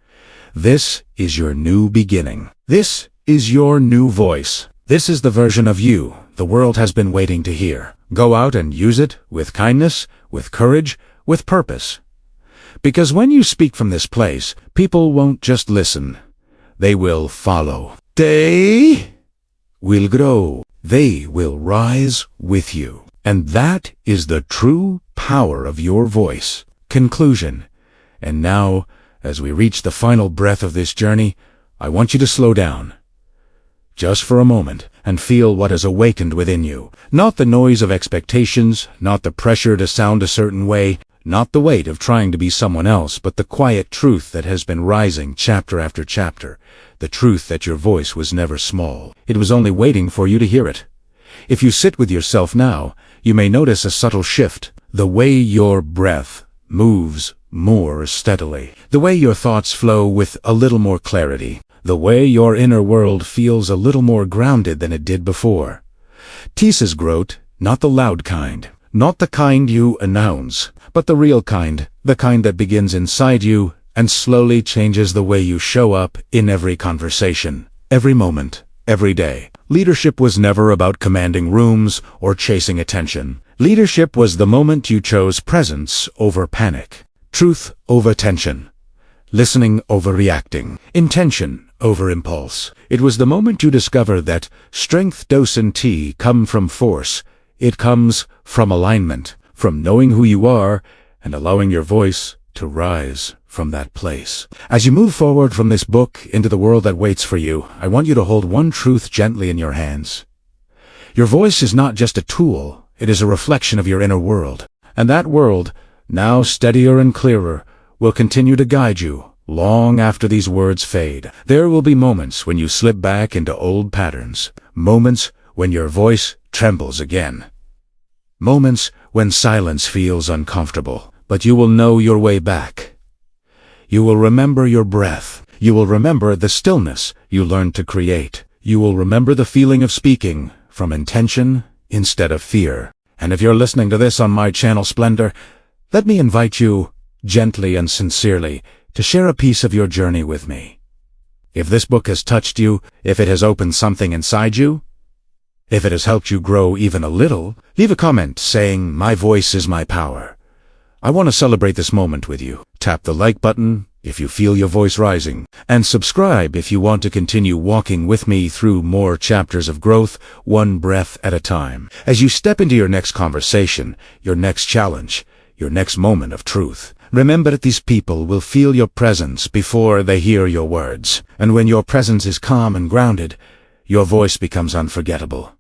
This is your new beginning. This is your new voice. This is the version of you the world has been waiting to hear. Go out and use it with kindness, with courage, with purpose. Because when you speak from this place, people won't just listen. They will follow. They will grow. They will rise with you. And that is the true power of your voice. Conclusion. And now, as we reach the final breath of this journey, I want you to slow down. Just for a moment, and feel what has awakened within you. Not the noise of expectations, not the pressure to sound a certain way, not the weight of trying to be someone else, but the quiet truth that has been rising chapter after chapter. The truth that your voice was never small. It was only waiting for you to hear it. If you sit with yourself now, you may notice a subtle shift. The way your breath moves more steadily. The way your thoughts flow with a little more clarity. The way your inner world feels a little more grounded than it did before. Tisa's growth, not the loud kind, not the kind you announce, but the real kind, the kind that begins inside you and slowly changes the way you show up in every conversation, every moment, every day. Leadership was never about commanding rooms or chasing attention. Leadership was the moment you chose presence over panic, truth over tension, listening over reacting, intention over impulse. It was the moment you discovered that strength, dose, and tea come from force. It comes from alignment, from knowing who you are and allowing your voice to rise from that place. As you move forward from this book into the world that waits for you, I want you to hold one truth gently in your hands. Your voice is not just a tool, it is a reflection of your inner world. And that world, now steadier and clearer, will continue to guide you long after these words fade. There will be moments when you slip back into old patterns, moments when your voice trembles again, moments when silence feels uncomfortable, but you will know your way back. You will remember your breath. You will remember the stillness you learned to create. You will remember the feeling of speaking from intention instead of fear. And if you're listening to this on my channel SpleNdour, let me invite you, gently and sincerely, to share a piece of your journey with me. If this book has touched you, if it has opened something inside you, if it has helped you grow even a little, leave a comment saying, "My voice is my power." I want to celebrate this moment with you. Tap the like button if you feel your voice rising, and subscribe if you want to continue walking with me through more chapters of growth, one breath at a time. As you step into your next conversation, your next challenge, your next moment of truth, remember that these people will feel your presence before they hear your words. And when your presence is calm and grounded, your voice becomes unforgettable.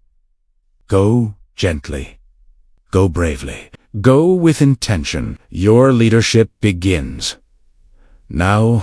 Go gently. Go bravely. Go with intention. Your leadership begins. Now,